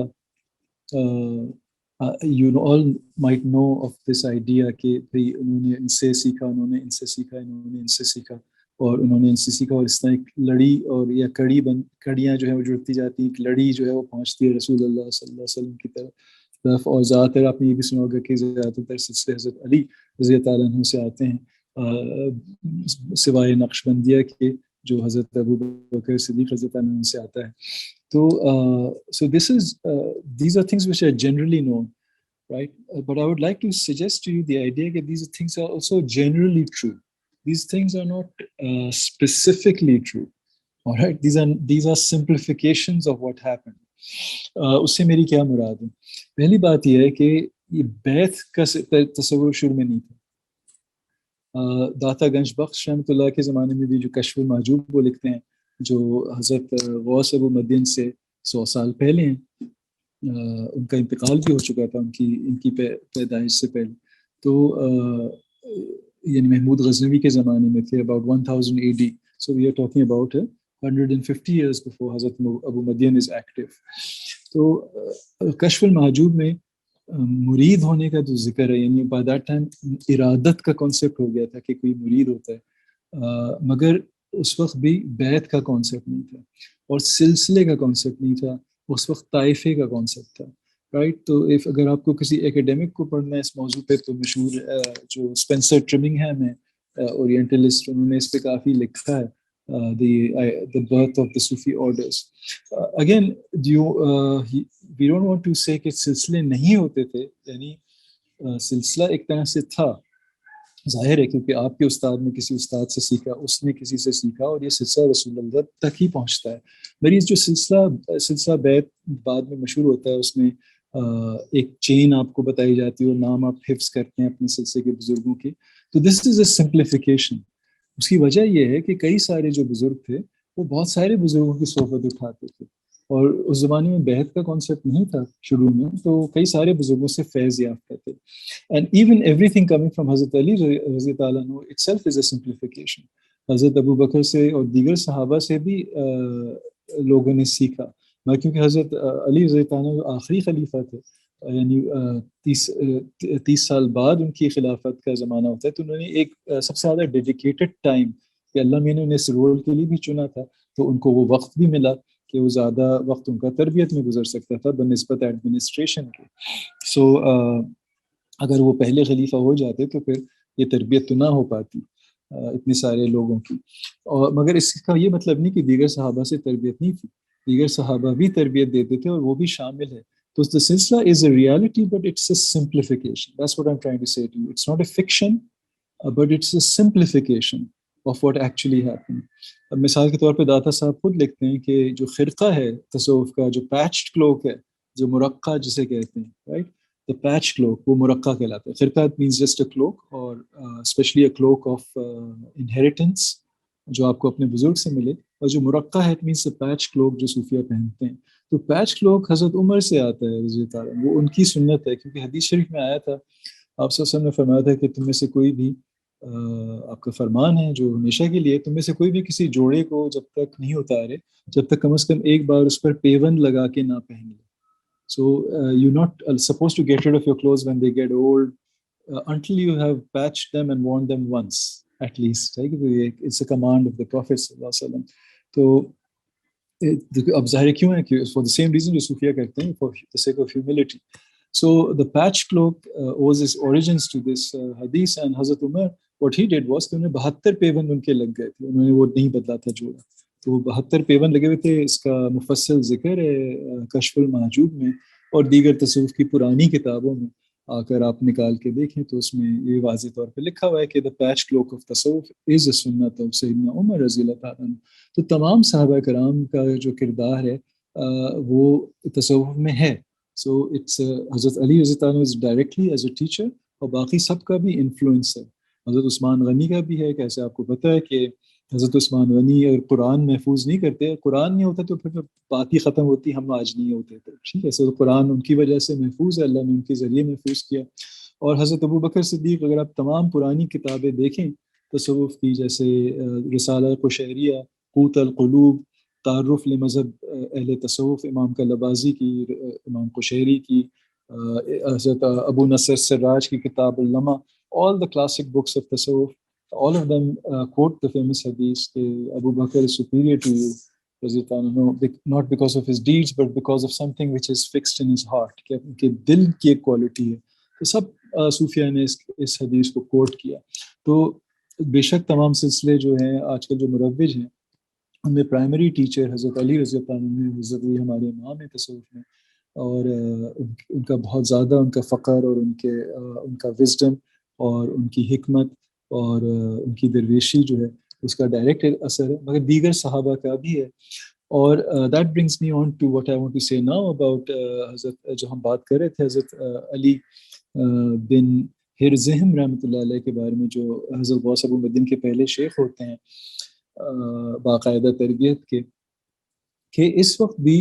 you all might know of this idea کہ بھئی انہوں نے ان سے سیکھا, انہوں نے ان سے سیکھا, انہوں نے ان سے سیکھا, اور انہوں نے ان سے سیکھا, اور اس طرح ایک لڑی اور یا کڑیاں جو ہیں وہ جڑتی جاتی ہیں, ایک لڑی جو ہے وہ پہنچتی ہے رسول اللہ صلی اللہ علیہ وسلم کی طرف. اور زیادہ تر آپ نے یہ بھی سنا ہوگا کہ زیادہ تر سلسلے حضرت علی رضی اللہ تعالیٰ عنہ سے آتے ہیں, سوائے نقش بندیہ کے جو حضرت ابو بکر صدیق رضی اللہ عنہ سے آتا ہے. تو so these are things which are generally known, right? But I would like to suggest to you the idea that these things are also generally true. These things are not specifically true. All right, these are simplifications of what happened. اس سے میری کیا مراد ہے؟ پہلی بات یہ ہے کہ یہ بیعت کا تصور شروع میں نہیں تھا. داتا گنج بخش رحمۃ اللہ کے زمانے میں بھی جو کشف المحجوب وہ لکھتے ہیں, جو حضرت غوث ابو مدین سے 100 سال پہلے ہیں, ان کا انتقال بھی ہو چکا تھا ان کی پیدائش سے پہلے. تو یعنی محمود غزنوی کے زمانے میں تھے, about 1000 AD. So we are talking about 150 years before حضرت ابو مدین is active. تو کشف المحجوب میں مرید ہونے کا جو ذکر ہے, یعنی بائی دیٹ ٹائم ارادت کا کانسیپٹ ہو گیا تھا کہ کوئی مرید ہوتا ہے, مگر اس وقت بھی بیعت کا کانسیپٹ نہیں تھا, اور سلسلے کا کانسیپٹ نہیں تھا, اس وقت طائفے کا کانسیپٹ تھا, رائٹ. تو اگر آپ کو کسی ایکیڈیمک کو پڑھنا ہے اس موضوع پہ, تو مشہور جو اسپینسر ٹرمنگہم ہے اورینٹلسٹ, انہوں نے اس پہ کافی لکھا ہے, the birth of the Sufi orders. Again, we don't want to say کہ سلسلے نہیں ہوتے تھے, یعنی سلسلہ ایک طرح سے تھا, ظاہر ہے کیونکہ آپ کے استاد نے کسی استاد سے سیکھا، اس نے کسی سے سیکھا، اور یہ سلسلہ رسول اللہ تک ہی پہنچتا ہے. مریض جو سلسلہ بیت بعد میں مشہور ہوتا ہے، اس میں ایک چین آپ کو بتائی جاتی ہے اور نام آپ حفظ کرتے ہیں اپنے سلسلے کے بزرگوں کے. تو دس از اے سمپلیفیکیشن. اس کی وجہ یہ ہے کہ کئی سارے جو بزرگ تھے وہ بہت سارے بزرگوں کی صحبت اٹھاتے تھے، اور اس زمانے میں بیعت کا کانسیپٹ نہیں تھا شروع میں، تو کئی سارے بزرگوں سے فیض یافتہ تھے. And even every thing coming from حضرت علی رضی اللہ عنہ it self is a simplification. حضرت ابو بکر سے اور دیگر صحابہ سے بھی لوگوں نے سیکھا، کیونکہ حضرت علی رضی اللہ عنہ آخری خلیفہ تھے، یعنی 30 سال بعد ان کی خلافت کا زمانہ ہوتا ہے، تو انہوں نے ایک سب سے زیادہ ڈیڈیکیٹڈ ٹائم کہ اللہ میں نے انہیں اس رول کے لیے بھی چنا تھا، تو ان کو وہ وقت بھی ملا کہ وہ زیادہ وقت ان کا تربیت میں گزر سکتا تھا بنسبت ایڈمنسٹریشن کے. سو اگر وہ پہلے خلیفہ ہو جاتے تو پھر یہ تربیت تو نہ ہو پاتی اتنے سارے لوگوں کی. اور مگر اس کا یہ مطلب نہیں کہ دیگر صحابہ سے تربیت نہیں تھی، دیگر صحابہ بھی تربیت دیتے تھے اور وہ بھی شامل ہے. تو the silsila is a reality, but it's a simplification. That's what I'm trying to say to you. It's not a fiction, but it's a simplification of what actually happened. اب مثال کے طور پہ داتا صاحب خود لکھتے ہیں کہ جو خرقہ ہے تصوف کا، جو پیچڈ کلوک ہے، جو مرقع جسے کہتے ہیں، رائٹ، the patch cloak، وہ مرقع کہلاتا ہے. خرقہ means just a cloak، اور especially a cloak of inheritance جو آپ کو اپنے بزرگ سے ملے. اور جو مرقع ہے it means a patch cloak جو صوفیہ پہنتے ہیں. تو پیچ کلوک حضرت عمر سے آتا ہے رضی اللہ عنہ، وہ ان کی سنت ہے، کیونکہ حدیث شریف میں آیا تھا، آپ صلی اللہ علیہ وسلم نے فرمایا تھا کہ تم میں سے کوئی بھی، آپ کا فرمان ہے جو ہمیشہ کے لیے، تم میں سے کوئی بھی کسی جوڑے کو جب تک نہیں اتارے، جب تک کم از کم ایک بار اس پر پیوند لگا کے نہ پہن لے. So you not suppose to get rid of your clothes when they get old until you have patched them and worn them once at least. It's a command of the Prophet sallallahu alaihi wasallam. تو اب ظاہر کیوں ہے کہ for the same reason جو صوفیہ کرتے ہیں، for the sake of humility. So the patch cloak was its origins to this حدیث. And Hazrat Umar what he did was کہ انہیں 72 پیوند ان کے لگ گئے تھے، انہوں نے وہ نہیں بدلا تھا جوڑا، تو وہ 72 پیوند لگے ہوئے تھے. اس کا مفصل ذکر ہے کشف المحجوب میں اور دیگر تصوف کی پرانی کتابوں میں. آ کر آپ نکال کے دیکھیں تو اس میں یہ واضح طور پہ لکھا ہوا ہے کہ دا پیچ کلوک آف تصوف از اے سنت آف سیدنا عمر رضی اللہ تعالیٰ عنہ. تو تمام صحابہ کرام کا جو کردار ہے وہ تصوف میں ہے. سو اٹس حضرت علی رضی اللہ عنہ ڈائریکٹلی ایز اے ٹیچر، اور باقی سب کا بھی انفلوئنس ہے. حضرت عثمان غنی کا بھی ہے، کیسے آپ کو پتہ ہے کہ حضرت عثمان غنی اگر قرآن محفوظ نہیں کرتے، قرآن نہیں ہوتا تو پھر بات ہی ختم ہوتی، ہم آج نہیں ہوتے تھے. ٹھیک ہے، سو قرآن ان کی وجہ سے محفوظ ہے، اللہ نے ان کے ذریعے محفوظ کیا. اور حضرت ابو بکر صدیق، اگر آپ تمام پرانی کتابیں دیکھیں تصوف کی، جیسے رسالہ قشیریہ، قوت القلوب، تعارف لمذہب اہل تصوف امام کلبازی کی، امام قشیری کی، حضرت ابو نصر سراج کی کتاب اللمع، all the classic books of tasawwuf, all of them quote the famous hadith that Abu Bakr is superior to you, not because of his deeds but because of something which is fixed in his heart, کہ دل کی ایک quality ہے. تو سب صوفیہ نے اس حدیث کو کوٹ کیا. تو بے شک تمام سلسلے جو ہیں آج کل جو مروج ہیں ان میں پرائمری ٹیچر حضرت علی رضی اللہ عنہ ہیں. حضرت علی ہمارے امام ہیں تصوف میں، اور ان کا بہت زیادہ ان کا فقر اور ان کا وزڈم اور ان کی حکمت اور ان کی درویشی جو ہے اس کا ڈائریکٹ اثر ہے، مگر دیگر صحابہ کا بھی ہے. اور that brings me on to what I want to say now about Hazrat, جو ہم بات کر رہے تھے حضرت علی بن ہرزہم رحمۃ اللہ علیہ کے بارے میں، جو حضرت غوث ابو مدین کے پہلے شیخ ہوتے ہیں باقاعدہ تربیت کے، کہ اس وقت بھی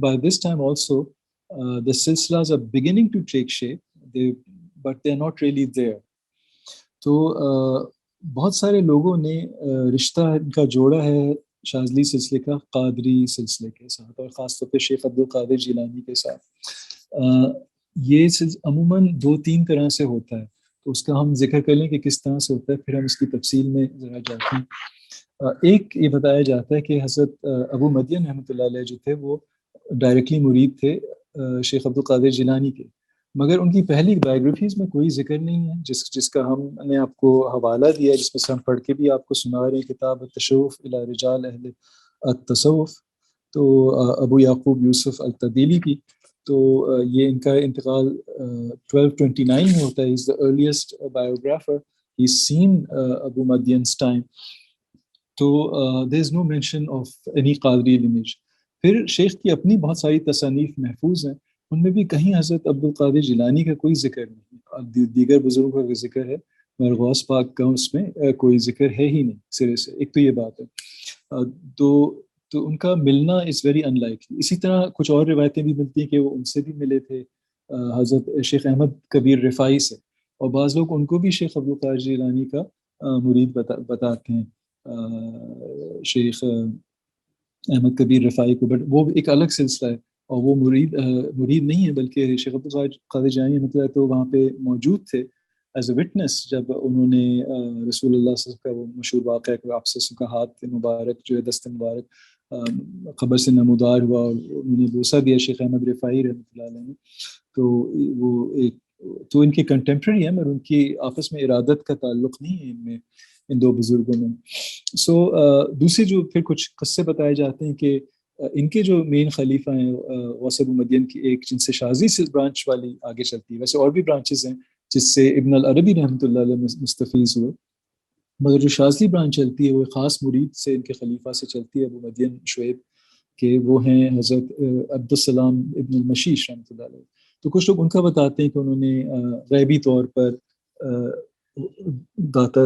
by this time also the silsilas are beginning to take shape, but they are not really there. تو بہت سارے لوگوں نے رشتہ ان کا جوڑا ہے شاذلی سلسلے کا قادری سلسلے کے ساتھ، اور خاص طور پہ شیخ عبد القادر جیلانی کے ساتھ. یہ عموماً 2-3 طرح سے ہوتا ہے، تو اس کا ہم ذکر کر لیں کہ کس طرح سے ہوتا ہے، پھر ہم اس کی تفصیل میں ذرا جاتے ہیں. ایک یہ بتایا جاتا ہے کہ حضرت ابو مدین رحمۃ اللہ علیہ جو تھے وہ ڈائریکٹلی مرید تھے شیخ عبد القادر جیلانی کے، مگر ان کی پہلی بایوگرافیز میں کوئی ذکر نہیں ہے، جس کا ہم نے آپ کو حوالہ دیا ہے، جس میں سے ہم پڑھ کے بھی آپ کو سنا رہے ہیں، کتاب التشوف الی رجال اہل التصوف، تو ابو یعقوب یوسف التدیلی کی. تو یہ ان کا انتقال 1229 میں ہوتا ہے. Is the earliest biographer he's seen Abu Madyan's time. تو there is no mention of any Qadri lineage. پھر شیخ کی اپنی بہت ساری تصانیف محفوظ ہیں، ان میں بھی کہیں حضرت عبد القادر جیلانی کا کوئی ذکر نہیں، دیگر بزرگوں کا ذکر ہے، مگر غوث پاک کا اس میں کوئی ذکر ہے ہی نہیں سرے سے. ایک تو یہ بات ہے. تو ان کا ملنا از ویری ان لائکلی. اسی طرح کچھ اور روایتیں بھی ملتی ہیں کہ وہ ان سے بھی ملے تھے، حضرت شیخ احمد کبیر رفاعی سے، اور بعض لوگ ان کو بھی شیخ عبد القادر جیلانی کا مرید بتاتے ہیں، شیخ احمد کبیر رفاعی کو، بٹ وہ ایک الگ سلسلہ ہے، اور وہ مرید نہیں ہے، بلکہ شیخ عبد القادر جیلانی مطلب تو وہاں پہ موجود تھے ایز اے وٹنس جب انہوں نے رسول اللہ صلی اللہ علیہ وسلم کا وہ مشہور واقعہ کہ آپ سے کا ہاتھ مبارک جو ہے دست مبارک قبر سے نمودار ہوا، اور انہوں نے بوسہ دیا شیخ احمد رفاعی رحمۃ اللہ علیہ نے. تو وہ ایک تو ان کے کنٹمپریری ہیں، مگر ان کی آپس میں ارادت کا تعلق نہیں ہے ان میں، ان دو بزرگوں میں. سو دوسرے جو پھر کچھ قصے بتائے جاتے ہیں کہ ان کے جو مین خلیفہ ہیں غوث ابو مدین کی ایک جن سے شاذلی سے برانچ والی آگے چلتی ہے، ویسے اور بھی برانچز ہیں جس سے ابن العربی رحمۃ اللہ علیہ مستفیض ہوئے، مگر جو شاذلی برانچ چلتی ہے وہ خاص مرید سے ان کے خلیفہ سے چلتی ہے ابو مدین شعیب کہ وہ ہیں حضرت عبدالسلام ابن المشیش رحمۃ اللہ علیہ. تو کچھ لوگ ان کا بتاتے ہیں کہ انہوں نے غیبی طور پر داتا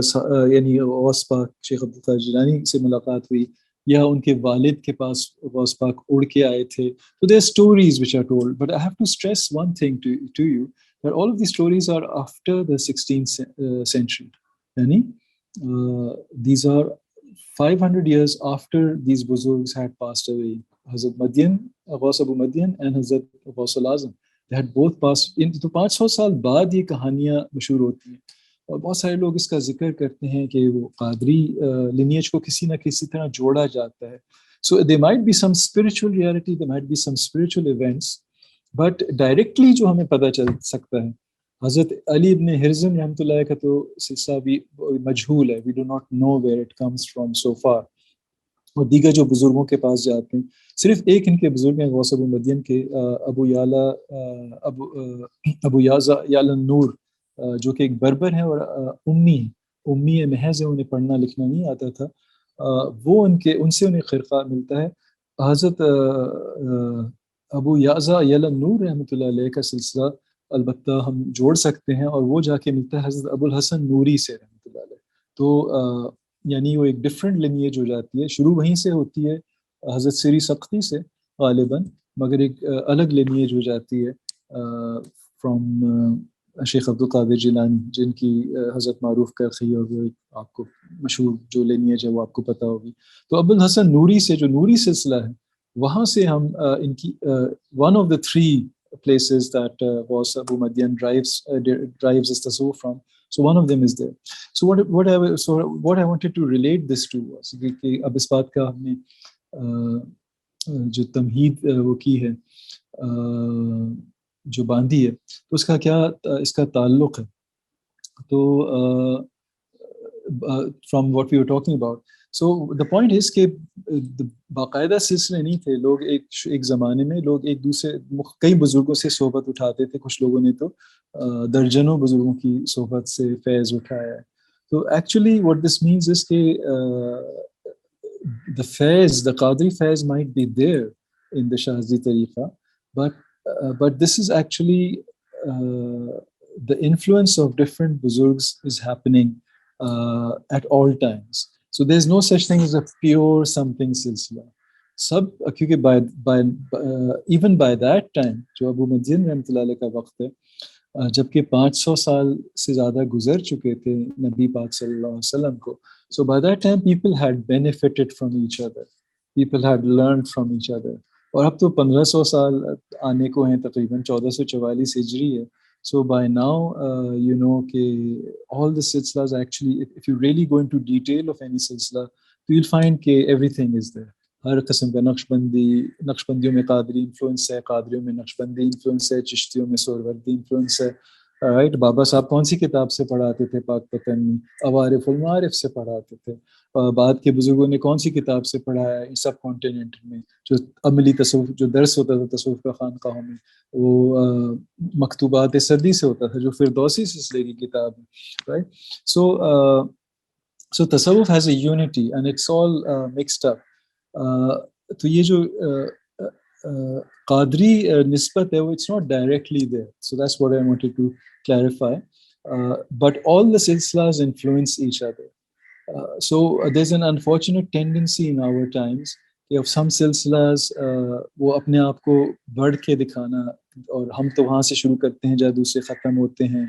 یعنی غوث پاک شیخ عبد القادر جیلانی سے ملاقات ہوئی، یا ان کے والد کے پاس غوث پاک اڑ کے آئے تھے. تو there are stories which are told, but I have to stress one thing to you, that all of these stories are after the 16th century. Yani these are 500 years after these buzurgs had passed away. Hazrat Madyan, Ghaus Abu Madyan and Hazrat Ghaus al-Azam, they had both passed. تو 500 سال بعد یہ کہانیاں مشہور ہوتی ہیں، اور بہت سارے لوگ اس کا ذکر کرتے ہیں کہ وہ قادری لینیج کو کسی نہ کسی طرح جوڑا جاتا ہے. So there might be some spiritual reality, there might be some spiritual events, but directly جو ہمیں پتہ چل سکتا ہے حضرت علی ابن ہرزم رحمۃ اللہ کا تو سلسلہ بھی مجہول ہے، we do not know where it comes from so far. اور دیگر جو بزرگوں کے پاس جاتے ہیں، صرف ایک ان کے بزرگ ہیں غوث ابو مدین کے ابو یعلا نور، جو کہ ایک بربر ہیں اور امی محض ہے، انہیں پڑھنا لکھنا نہیں آتا تھا. وہ ان سے انہیں خرقہ ملتا ہے. حضرت ابو یعلا نور رحمۃ اللہ علیہ کا سلسلہ البتہ ہم جوڑ سکتے ہیں، اور وہ جا کے ملتا ہے حضرت ابو الحسن نوری سے رحمۃ اللہ علیہ. تو یعنی وہ ایک ڈفرینٹ لینیج ہو جاتی ہے، شروع وہیں سے ہوتی ہے حضرت سری سقطی سے غالباً، مگر ایک الگ لینیج ہو جاتی ہے فرام شیخ عبد القادر جیلانی، جن کی حضرت معروف کرخی اور وہ آپ کو مشہور جو لینیج ہے وہ آپ کو پتہ ہوگی. تو ابو الحسن نوری سے جو نوری سلسلہ ہے وہاں سے ہم ان کی one of the three places that was Abu Madyan drives his tasawwuf from. So one of them is there. So what I wanted to relate this to was کہ اب اس بات کا ہم نے جو تمہید وہ کی ہے، جو باندھی ہے، تو اس کا کیا اس کا تعلق ہے. تو from what we were talking about, so the point is کہ باقاعدہ سلسلے نہیں تھے. لوگ ایک زمانے میں لوگ ایک دوسرے کئی بزرگوں سے صحبت اٹھاتے تھے، کچھ لوگوں نے تو درجنوں بزرگوں کی صحبت سے فیض اٹھایا ہے. تو actually what this means is کہ the Qadri faiz might be there in the Shahzi tariqa, but this is actually the influence of different buzurgs is happening at all times. So there's no such thing as a pure something silsila. سب کیونکہ even by that time جو ابو مدین رحمۃ اللہ علیہ کا وقت ہے، جبکہ 500 سال سے زیادہ گزر چکے تھے نبی پاک صلی اللہ علیہ وسلم کو. So by that time people had benefited from each other, people had learned from each other. اور اب تو 1500 سال آنے کو ہیں، تقریباً 1444 ہجری ہے. So by now you know کہ all the silsilas actually, if you really go into detail of any silsila, you'll find کہ everything is there. ہر قسم کا نقشبندیوں میں قادری انفلوئنس ہے، قادریوں میں نقشبندی انفلوئنس ہے، چشتیوں میں سہروردی انفلوئنس ہے، رائٹ. بابا صاحب کون سی کتاب سے پڑھاتے تھے؟ پاک پتن میں عوارف المعارف سے پڑھاتے تھے. بعد کے بزرگوں نے کون سی کتاب سے پڑھایا سب کانٹیننٹ میں؟ جو عملی تصوف جو درس ہوتا تھا تصوف کا خانقاہوں میں وہ مکتوبات سردی سے ہوتا تھا جو فردوسی سلسلے کی کتاب ہے. Right. So tasawwuf has a unity and it's all mixed up. تو یہ جو قادری نسبت ہے وہ it's not directly there. So that's what I wanted to clarify. But all the silsilas influence each other. So there's an unfortunate tendency in our times کہ of some silsilas وہ اپنے آپ کو بڑھ کے دکھانا اور ہم تو وہاں سے شروع کرتے ہیں جہاں دوسرے ختم ہوتے ہیں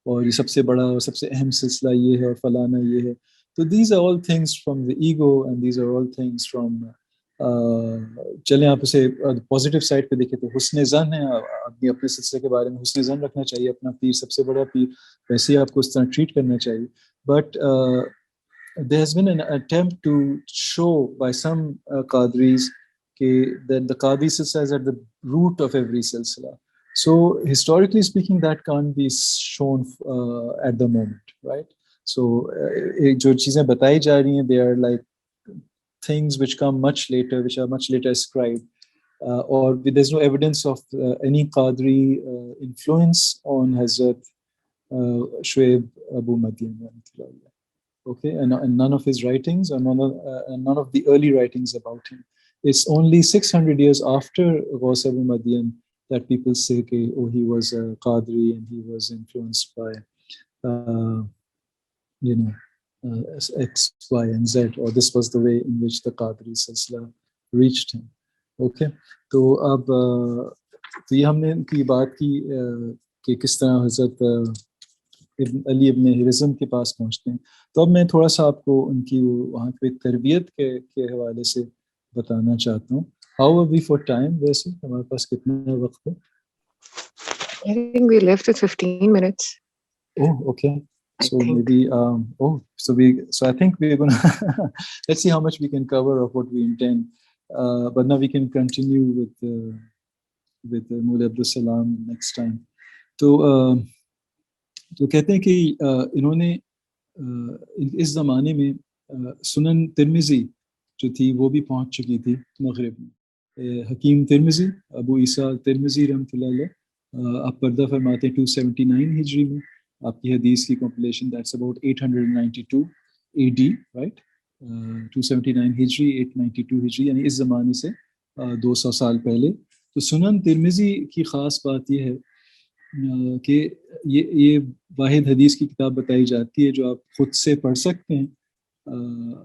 اور یہ سب سے بڑا اور سب سے اہم سلسلہ یہ ہے اور فلانا یہ ہے. So these are all things from the ego and these are all things from چلیں آپ اسے پازیٹیو سائڈ پہ دیکھیں تو حسن ظن ہے. آدمی اپنے سلسلے کے بارے میں حسن ظن رکھنا چاہیے. اپنا پیر سب سے بڑا پیر ویسے ہی آپ کو اس طرح ٹریٹ کرنا چاہیے. But there has been an attempt to show by some Qadris that the Qadri silsila is at the root of every silsila. So historically speaking that can't be shown at the moment, right? So جو چیزیں بتائی جا رہی ہیں they are like things which come much later, which are much later ascribed, or there's no evidence of any Qadri influence on Hazrat Shuaib Abu Madyan. Okay, and none of his writings or none of the early writings about him. It's only 600 years after Ghaus Abu Madyan that people say that oh he was a Qadri and he was influenced by X, Y and Z, or this was the way in which the Qadri silsila reached him. Okay, تو اب تو یہ ہم نے ان کی بات کی کہ کس طرح حضرت علی ابن ہرزم کے پاس پہنچتے ہیں. تو اب میں تھوڑا سا آپ کو ان کی وہاں پہ تربیت کے حوالے سے بتانا چاہتا ہوں. How are we for time? ویسے ہمارے پاس کتنا وقت ہے؟ I think we left with 15 minutes. Oh, okay. So maybe so I think we're gonna let's see how much we can cover of what we intend. But now we can continue with Moulay Abdul Salam next time. تو کہتے ہیں کہ انہوں نے اس زمانے میں سنن ترمذی جو تھی وہ بھی پہنچ چکی تھی مغرب میں. حکیم ترمذی ابو عیسیٰ ترمذی رحمۃ اللہ علیہ آپ پردہ فرماتے ہیں 279 ہجری میں آپ کی حدیث کی completion that's about 892 AD right. 279 ہجری 892 ہجری یعنی اس زمانے سے 200 سال پہلے. تو سنن ترمذی کی خاص بات یہ ہے کہ یہ واحد حدیث کی کتاب بتائی جاتی ہے جو آپ خود سے پڑھ سکتے ہیں.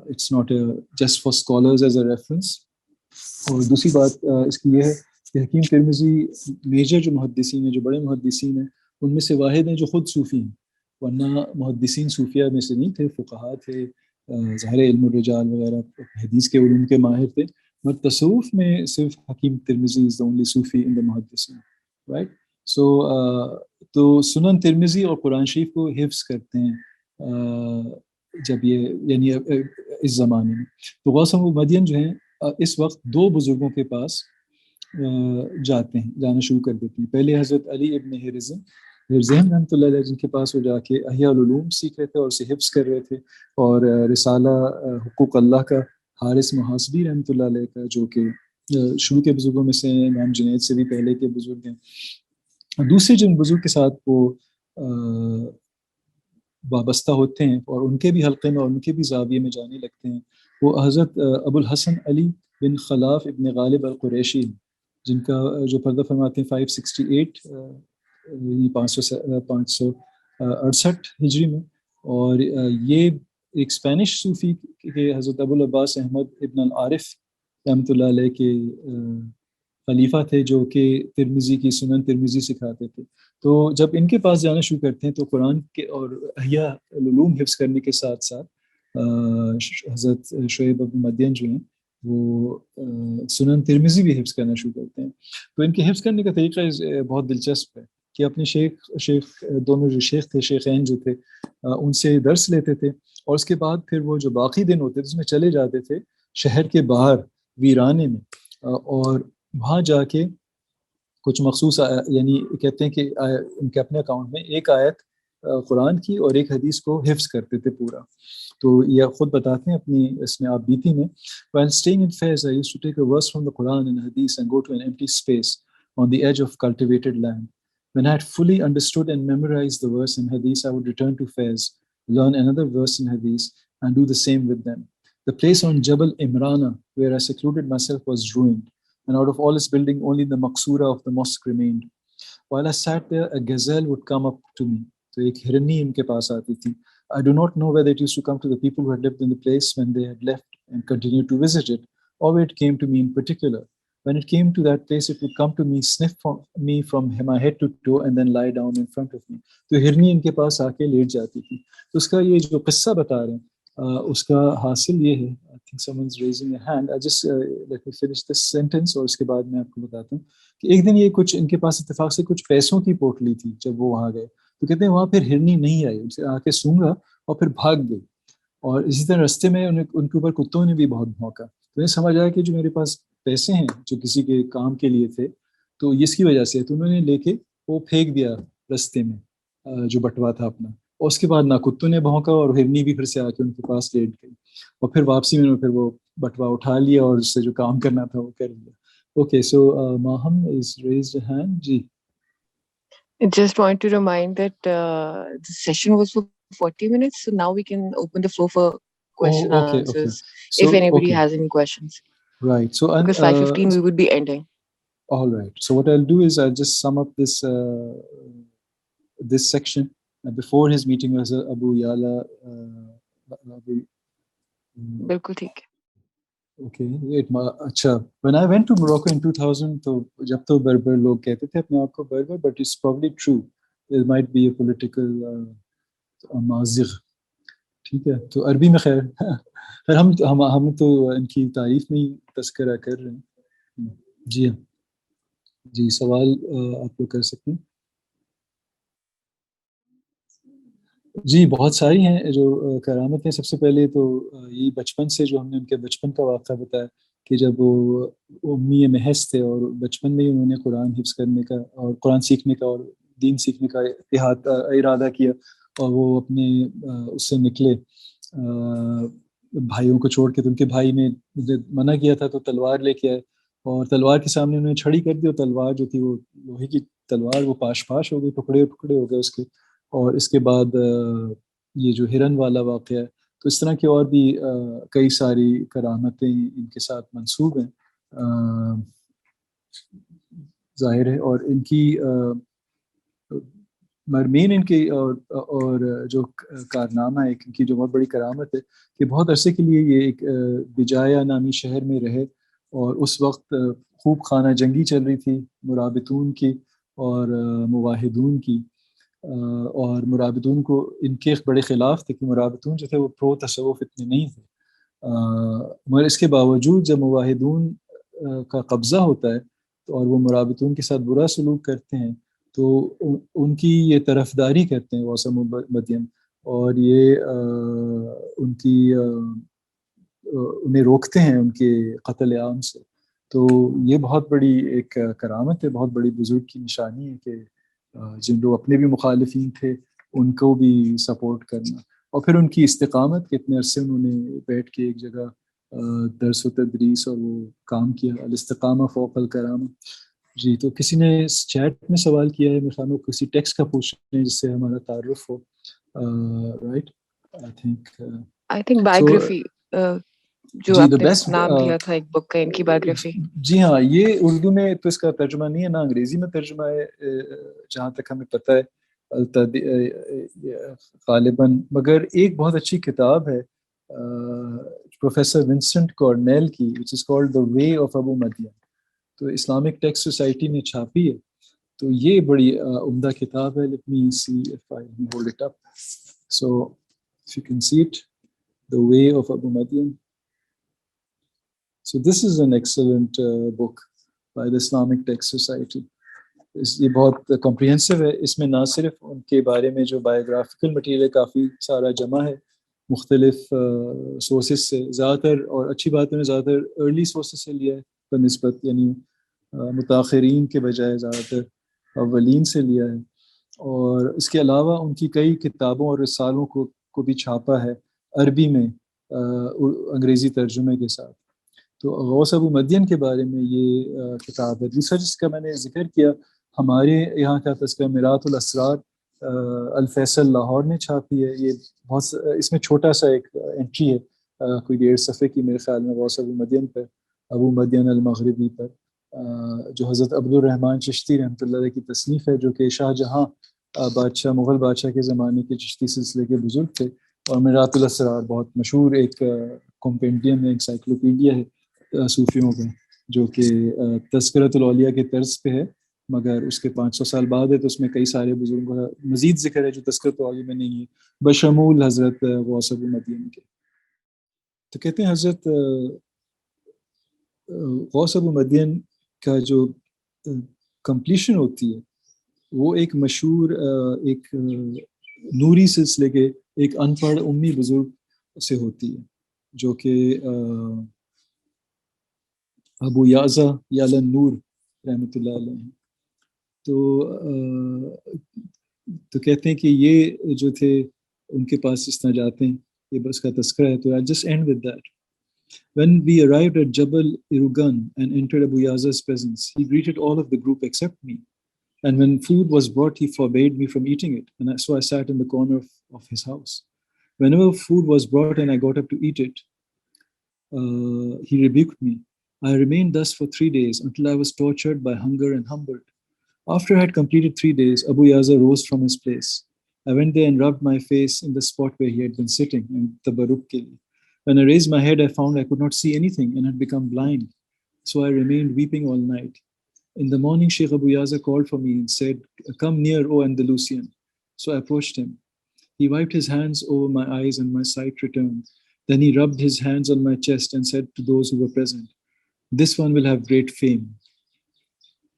It's not just for scholars as a reference. اور دوسری بات اس کی یہ ہے کہ حکیم ترمذی میجر جو محدثین ہیں جو بڑے محدثین ہیں ان میں سے واحد ہیں جو خود صوفی ہیں. ورنہ محدثین صوفیہ میں سے نہیں تھے، فقہا تھے، ظاہر علم الرجال وغیرہ حدیث کے علوم کے ماہر تھے. مگر تصوف میں صرف حکیم ترمذی از دا اونلی صوفی ان دا محدثین رائٹ. تو سنن ترمذی اور قرآن شریف کو حفظ کرتے ہیں جب یہ یعنی اس زمانے میں. تو غوث ابو مدین جو ہیں اس وقت دو بزرگوں کے پاس جانا شروع کر دیتے ہیں. پہلے حضرت علی ابن ہرزم رحمۃ اللہ علیہ جن کے پاس وہ جا کے احیاء العلوم سیکھ رہے تھے اور اسے حفظ کر رہے تھے. اور رسالہ حقوق اللہ کا حارث محاسبی رحمۃ اللہ علیہ کا جو کہ شروع کے بزرگوں میں سے امام جنید سے بھی پہلے کے بزرگ ہیں. دوسرے جن بزرگ کے ساتھ وہ وابستہ ہوتے ہیں اور ان کے بھی حلقے میں اور ان کے بھی زاویے میں جانے لگتے ہیں وہ حضرت ابو الحسن علی بن خلاف ابن غالب القریشی جن کا جو پردہ فرماتے ہیں 568 568 ہجری میں. اور یہ ایک اسپینش صوفی کے حضرت ابو العباس احمد ابن العارف رحمۃ اللہ علیہ کے خلیفہ تھے جو کہ ترمذی کی سنن ترمذی سکھاتے تھے. تو جب ان کے پاس جانا شروع کرتے ہیں تو قرآن کے اور احیاء العلوم حفظ کرنے کے ساتھ ساتھ حضرت شعیب ابو مدین جو ہیں وہ سنن ترمذی بھی حفظ کرنا شروع کرتے ہیں. تو ان کے حفظ کرنے کا طریقہ بہت دلچسپ ہے کہ اپنے شیخ دونوں جو شیخ تھے شیخین جو تھے ان سے درس لیتے تھے اور اس کے بعد پھر وہ جو باقی دن ہوتے تھے اس میں چلے جاتے تھے شہر کے باہر ویرانے میں اور وہاں جا کے کچھ مخصوص یعنی کہتے ہیں کہ ان کے اپنے اکاؤنٹ میں ایک آیت قرآن کی اور ایک حدیث کو حفظ کرتے تھے پورا. تو یہ خود بتاتے ہیں اپنی اس میں آپ بیتی میں. While staying in Fez, I used to take a verse from the Quran and Hadith and go to an empty space on the edge of cultivated land. When I had fully understood and memorized the verse in Hadith, I would return to Fez, learn another verse in Hadith, and do the same with them. The place on Jabal Imrana, where I secluded myself, was ruined, and out of all its building, only the maqsoora of the mosque remained. While I sat there, a gazelle would come up to me. تو ایک ہرنی ان کے پاس آتی تھی. I do not know whether it used to come to the people who had lived in the place when they had left and continued to visit it, or where it came to me in particular. When it came to that place, it would come to me, sniff me from my head to toe, and then lie down in front of me. تو ہرنی ان کے پاس آ کے late جاتی تھی. تو اس کا یہ جو قصہ بتا رہے ہیں اس کا حاصل یہ ہے. I think someone's raising a hand. I just let me finish this sentence اور اس کے بعد میں آپ کو بتاتا ہوں کہ ایک دن یہ کچھ ان کے پاس اتفاق سے کچھ پیسوں کی پوٹلی تھی. جب وہ وہاں گئے تو کہتے ہیں وہاں پھر ہرنی نہیں آئی, ان سے آ کے سونگا اور پھر بھاگ گئی. اور اسی طرح رستے میں ان کے اوپر کتوں نے بھی بہت بھونکا. تو انہیں سمجھ آیا کہ جو میرے پاس پیسے ہیں جو کسی کے کام کے لیے تھے تو اس کی وجہ سے. تو انہوں نے لے کے وہ پھینک دیا رستے میں جو بٹوا تھا اپنا, اور اس کے بعد نہ کتوں نے بھونکا اور ہرنی بھی پھر سے آ کے ان کے پاس لیٹ گئی. اور پھر واپسی میں پھر وہ بٹوا اٹھا لیا اور اس سے جو کام کرنا تھا وہ کر لیا. Okay, so Maham has raised hand. جی, I just want to remind that the session was for 40 minutes, so now we can open the floor for question and okay. answers So, if anybody okay. has any questions. Right. So, Because 5:15 we would be ending. All right. So what I'll do is I'll just sum up this this section. Before his meeting was Abu Yala. بالکل ٹھیک ہے. Okay. اچھا, when I went to Morocco in 2000, تو جب تو بربر لوگ کہتے تھے اپنے آپ کو Berber, but it's probably true. There might be a political مازغ. ٹھیک ہے, تو عربی میں خیر ہم تو ان کی تعریف میں ہی تذکرہ کر رہے ہیں. جی ہاں, جی سوال آپ لوگ کر سکتے ہیں. جی بہت ساری ہیں جو کرامتیں. سب سے پہلے تو یہی بچپن سے جو ہم نے ان کے بچپن کا واقعہ بتایا کہ جب وہ امی محض تھے اور بچپن میں ہی انہوں نے قرآن حفظ کرنے کا اور قرآن سیکھنے کا اور دین سیکھنے کا ارادہ کیا, اور وہ اپنے اس سے نکلے بھائیوں کو چھوڑ کے. تو ان کے بھائی نے منع کیا تھا تو تلوار لے کے آئے, اور تلوار کے سامنے انہوں نے چھڑی کر دی, اور تلوار جو تھی وہ لوہے کی تلوار وہ پاش ہو گئی, ٹکڑے ہو گئے اس کے. اور اس کے بعد یہ جو ہرن والا واقعہ ہے, تو اس طرح کی اور بھی کئی ساری کرامتیں ان کے ساتھ منسوب ہیں ظاہر ہے. اور ان کی مرمین ان کی اور جو کارنامہ ہے ان کی جو بہت بڑی کرامت ہے کہ بہت عرصے کے لیے یہ ایک بجایا نامی شہر میں رہے, اور اس وقت خوب خانہ جنگی چل رہی تھی مرابطون کی اور مواحدون کی. اور مرابطون کو ان کے بڑے خلاف تھے کہ مرابطون جو تھے وہ پرو تصوف اتنے نہیں تھے, مگر اس کے باوجود جب مواحدون کا قبضہ ہوتا ہے اور وہ مرابطون کے ساتھ برا سلوک کرتے ہیں تو ان کی یہ طرفداری کرتے ہیں واسم مدین, اور یہ ان کی انہیں روکتے ہیں ان کے قتل عام سے. تو یہ بہت بڑی ایک کرامت ہے, بہت بڑی بزرگ کی نشانی ہے کہ جن لوگ اپنے بھی مخالفین تھے ان کو بھی سپورٹ کرنا, اور پھر ان کی استقامت. کتنے عرصے انہوں نے بیٹھ کے ایک جگہ درس و تدریس اور وہ کام کیا. الاستقامہ فوق الکرامہ. جی, تو کسی نے چیٹ میں سوال کیا ہے, میرے خیال میں کسی ٹیکسٹ کا پوچھ رہے ہیں جس سے ہمارا تعارف ہو. رائٹ, آئی تھنک بایوگرافی جو آپ نے نام لیا تھا ایک بک کا, ان کی بایوگرافی. جی ہاں, یہ اردو میں تو اس کا ترجمہ نہیں ہے, نہ انگریزی میں ترجمہ ہے جہاں تک ہمیں پتہ ہے غالباً. مگر ایک بہت اچھی کتاب ہے پروفیسر ونسنٹ کارنیل کی, which is called The Way of Abu Madyan. تو اسلامک ٹیکسٹ سوسائٹی نے چھاپی ہے, تو یہ بڑی عمدہ کتاب ہے. Let me see if I can hold it up. So if you can see it, The Way of Abu Madyan. So this is an excellent book by the Islamic Text Society. یہ بہت comprehensive ہے. اس میں نہ صرف ان کے بارے میں جو بایوگرافیکل مٹیریل کافی سارا جمع ہے مختلف سورسز سے, زیادہ تر, اور اچھی بات ہے زیادہ تر ارلی سورسز سے لیا ہے بنسبت, یعنی متاخرین کے بجائے زیادہ تر اولین سے لیا ہے، اور اس کے علاوہ ان کی کئی کتابوں اور رسالوں کو بھی چھاپا ہے عربی میں انگریزی ترجمے کے ساتھ. تو غوث ابو مدین کے بارے میں یہ کتاب ہے. دوسرا جس کا میں نے ذکر کیا ہمارے یہاں کا تذکرہ میرات الاسرار الفیصل لاہور نے چھاپی ہے. یہ بہت اس میں چھوٹا سا ایک انٹری ہے کوئی 1.5 صفحے کی میرے خیال میں غوث ابو مدین پر، ابو مدین المغربی پر، جو حضرت عبد الرحمن چشتی رحمۃ اللہ علیہ کی تصنیف ہے، جو کہ شاہ جہاں بادشاہ مغل بادشاہ کے زمانے کے چشتی سلسلے کے بزرگ تھے. اور میرات الاسرار بہت مشہور ایک کمپینڈیم ہے، انسائکلوپیڈیا ہے صوفیوں کا، جو کہ تذکرۃ الاولیاء کے طرز پہ ہے، مگر اس کے 500 سال بعد ہے، تو اس میں کئی سارے بزرگوں کا مزید ذکر ہے جو تذکرۃ الاولیاء میں نہیں ہے، بشمول حضرت غوث ابو مدین کے. تو کہتے ہیں حضرت غوث ابو مدین کا جو کمپلیشن ہوتی ہے وہ ایک مشہور ایک نوری سلسلے کے ایک ان پڑھ امی بزرگ سے ہوتی ہے، جو کہ ابو یعزہ یعلی نور رحمۃ اللہ علیہ. تو کہتے ہیں کہ یہ جو تھے ان کے پاس اس طرح جاتے ہیں، یہ بس کا تذکرہ ہے. تو I just end with that. When we arrived at Jabal Irugan and entered Abu Yaza's presence, he greeted all of the group except me. And when food was brought, he forbade me from eating it. And so I sat in the corner of his house. Whenever food was brought and I got up to eat it, he rebuked me. I remained thus for 3 days until I was tortured by hunger and humbled. After I had completed 3 days, Abu Yaza rose from his place. I went there and rubbed my face in the spot where he had been sitting in tabarruk ke liye. When I raised my head, I found I could not see anything and had become blind. So I remained weeping all night. In the morning, Sheikh Abu Yaza called for me and said, "Come near, O Andalusian." So I approached him. He wiped his hands over my eyes and my sight returned. Then he rubbed his hands on my chest and said to those who were present, "This one will have great fame."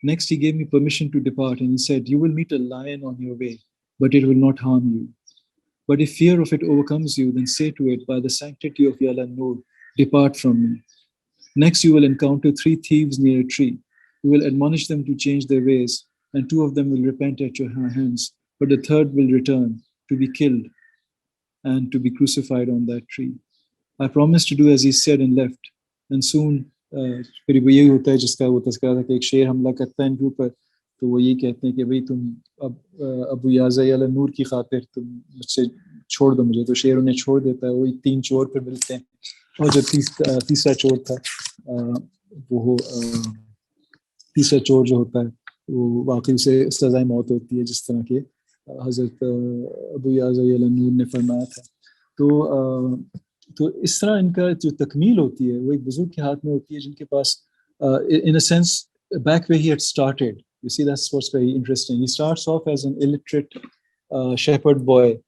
Next, he gave me permission to depart and he said, "You will meet a lion on your way, but it will not harm you. But if fear of it overcomes you, then say to it, by the sanctity of Yala Nur, depart from me." Next, you will encounter 3 thieves near a tree. You will admonish them to change their ways, and 2 of them will repent at your hands, but the 3rd will return to be killed and to be crucified on that tree. I promised to do as he said and left, and soon پھر یہی ہوتا ہے جس کا وہ تذکرہ تھا کہ ایک شیر حملہ کرتا ہے ان کے اوپر، تو وہ یہ کہتے ہیں کہ بھئی تم ابو یعزہ علی نور کی خاطر تم مجھ سے چھوڑ دو مجھے. تو شیر انہیں چھوڑ دیتا ہے. وہی 3 چور پھر ملتے ہیں، اور جو تیسرا چور تھا وہ تیسرا چور جو ہوتا ہے وہ واقعی سے سزائے موت ہوتی ہے، جس طرح کہ حضرت ابو یعزہ علی نور نے فرمایا تھا. تو اس طرح ان کا جو تکمیل ہوتی ہے وہ ایک بزرگ کے ہاتھ میں ہوتی ہے، جن کے پاس in a sense back where he had started. You see, that's what's very interesting. He starts off as an illiterate shepherd boy,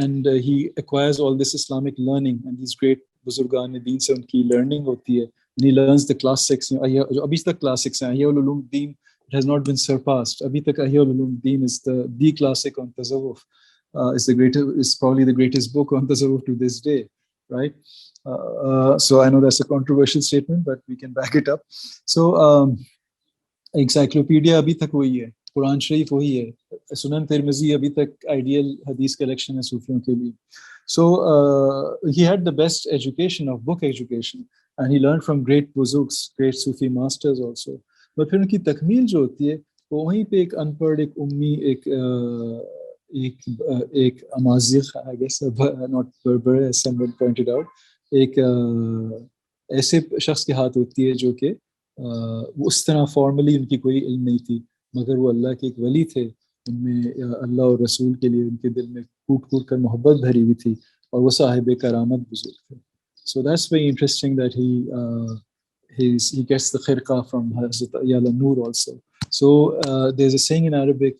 and he acquires all this Islamic learning, and these great buzurgan deen se unki learning hoti hai, and he learns the classics. Jo abhi tak classics hain, Ihya ul-Ulum Deen, it has not been surpassed. Abhi tak Ihya ul-Ulum Deen is the classic on tasawwuf. Is probably the greatest book on tasawwuf to this day, right? So I know that's a controversial statement, but we can back it up. So encyclopedia abhi tak wahi hai, Quran Sharif wahi hai, Sunan Tirmizi abhi tak ideal hadith collection hai Sufiyon ke liye. So he had the best education of book education, and he learned from great buzuks, great Sufi masters also. But pھر ان کی تکمیل جو ہوتی ہے وہ وہیں پہ ایک ان پڑھ، ایک امی، ایک امازیغ، I guess not Berber as someone pointed out، ایک ایسے شخص کے ہاتھ ہوتی ہے جو کہ اس طرح فارملی ان کی کوئی علم نہیں تھی، مگر وہ اللہ کے ایک ولی تھے، ان میں اللہ اور رسول کے لیے ان کے دل میں کوٹ کوٹ کر محبت بھری ہوئی تھی، اور وہ صاحب کرامت بزرگ تھے. So that's very interesting that he gets the khirqa from Hazrat Yala Nur also. So there's a saying in Arabic,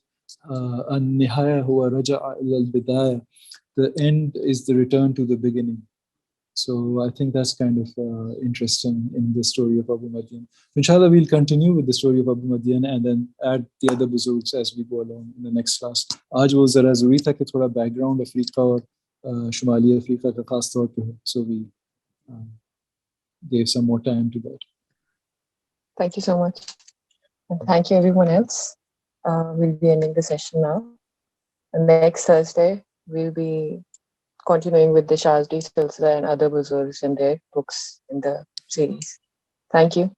an-nihaya huwa raja'a ila al-bidaya, the end is the return to the beginning. So I think that's kind of interesting in the story of Abu Madyan. Inshallah, we'll continue with the story of Abu Madyan and then add the other buzurgs as we go along in the next class. آج وہ ذرا ضروری تھا کہ تھوڑا back ground افریقہ اور شمالی افریقہ کا خاص طور پہ ہو. So we gave some more time to that. Thank you so much. And thank you everyone else. We'll be ending the session now. And next Thursday, we'll be continuing with the Shazli Silsila and other Buzurgs and their books in the series. Thank you.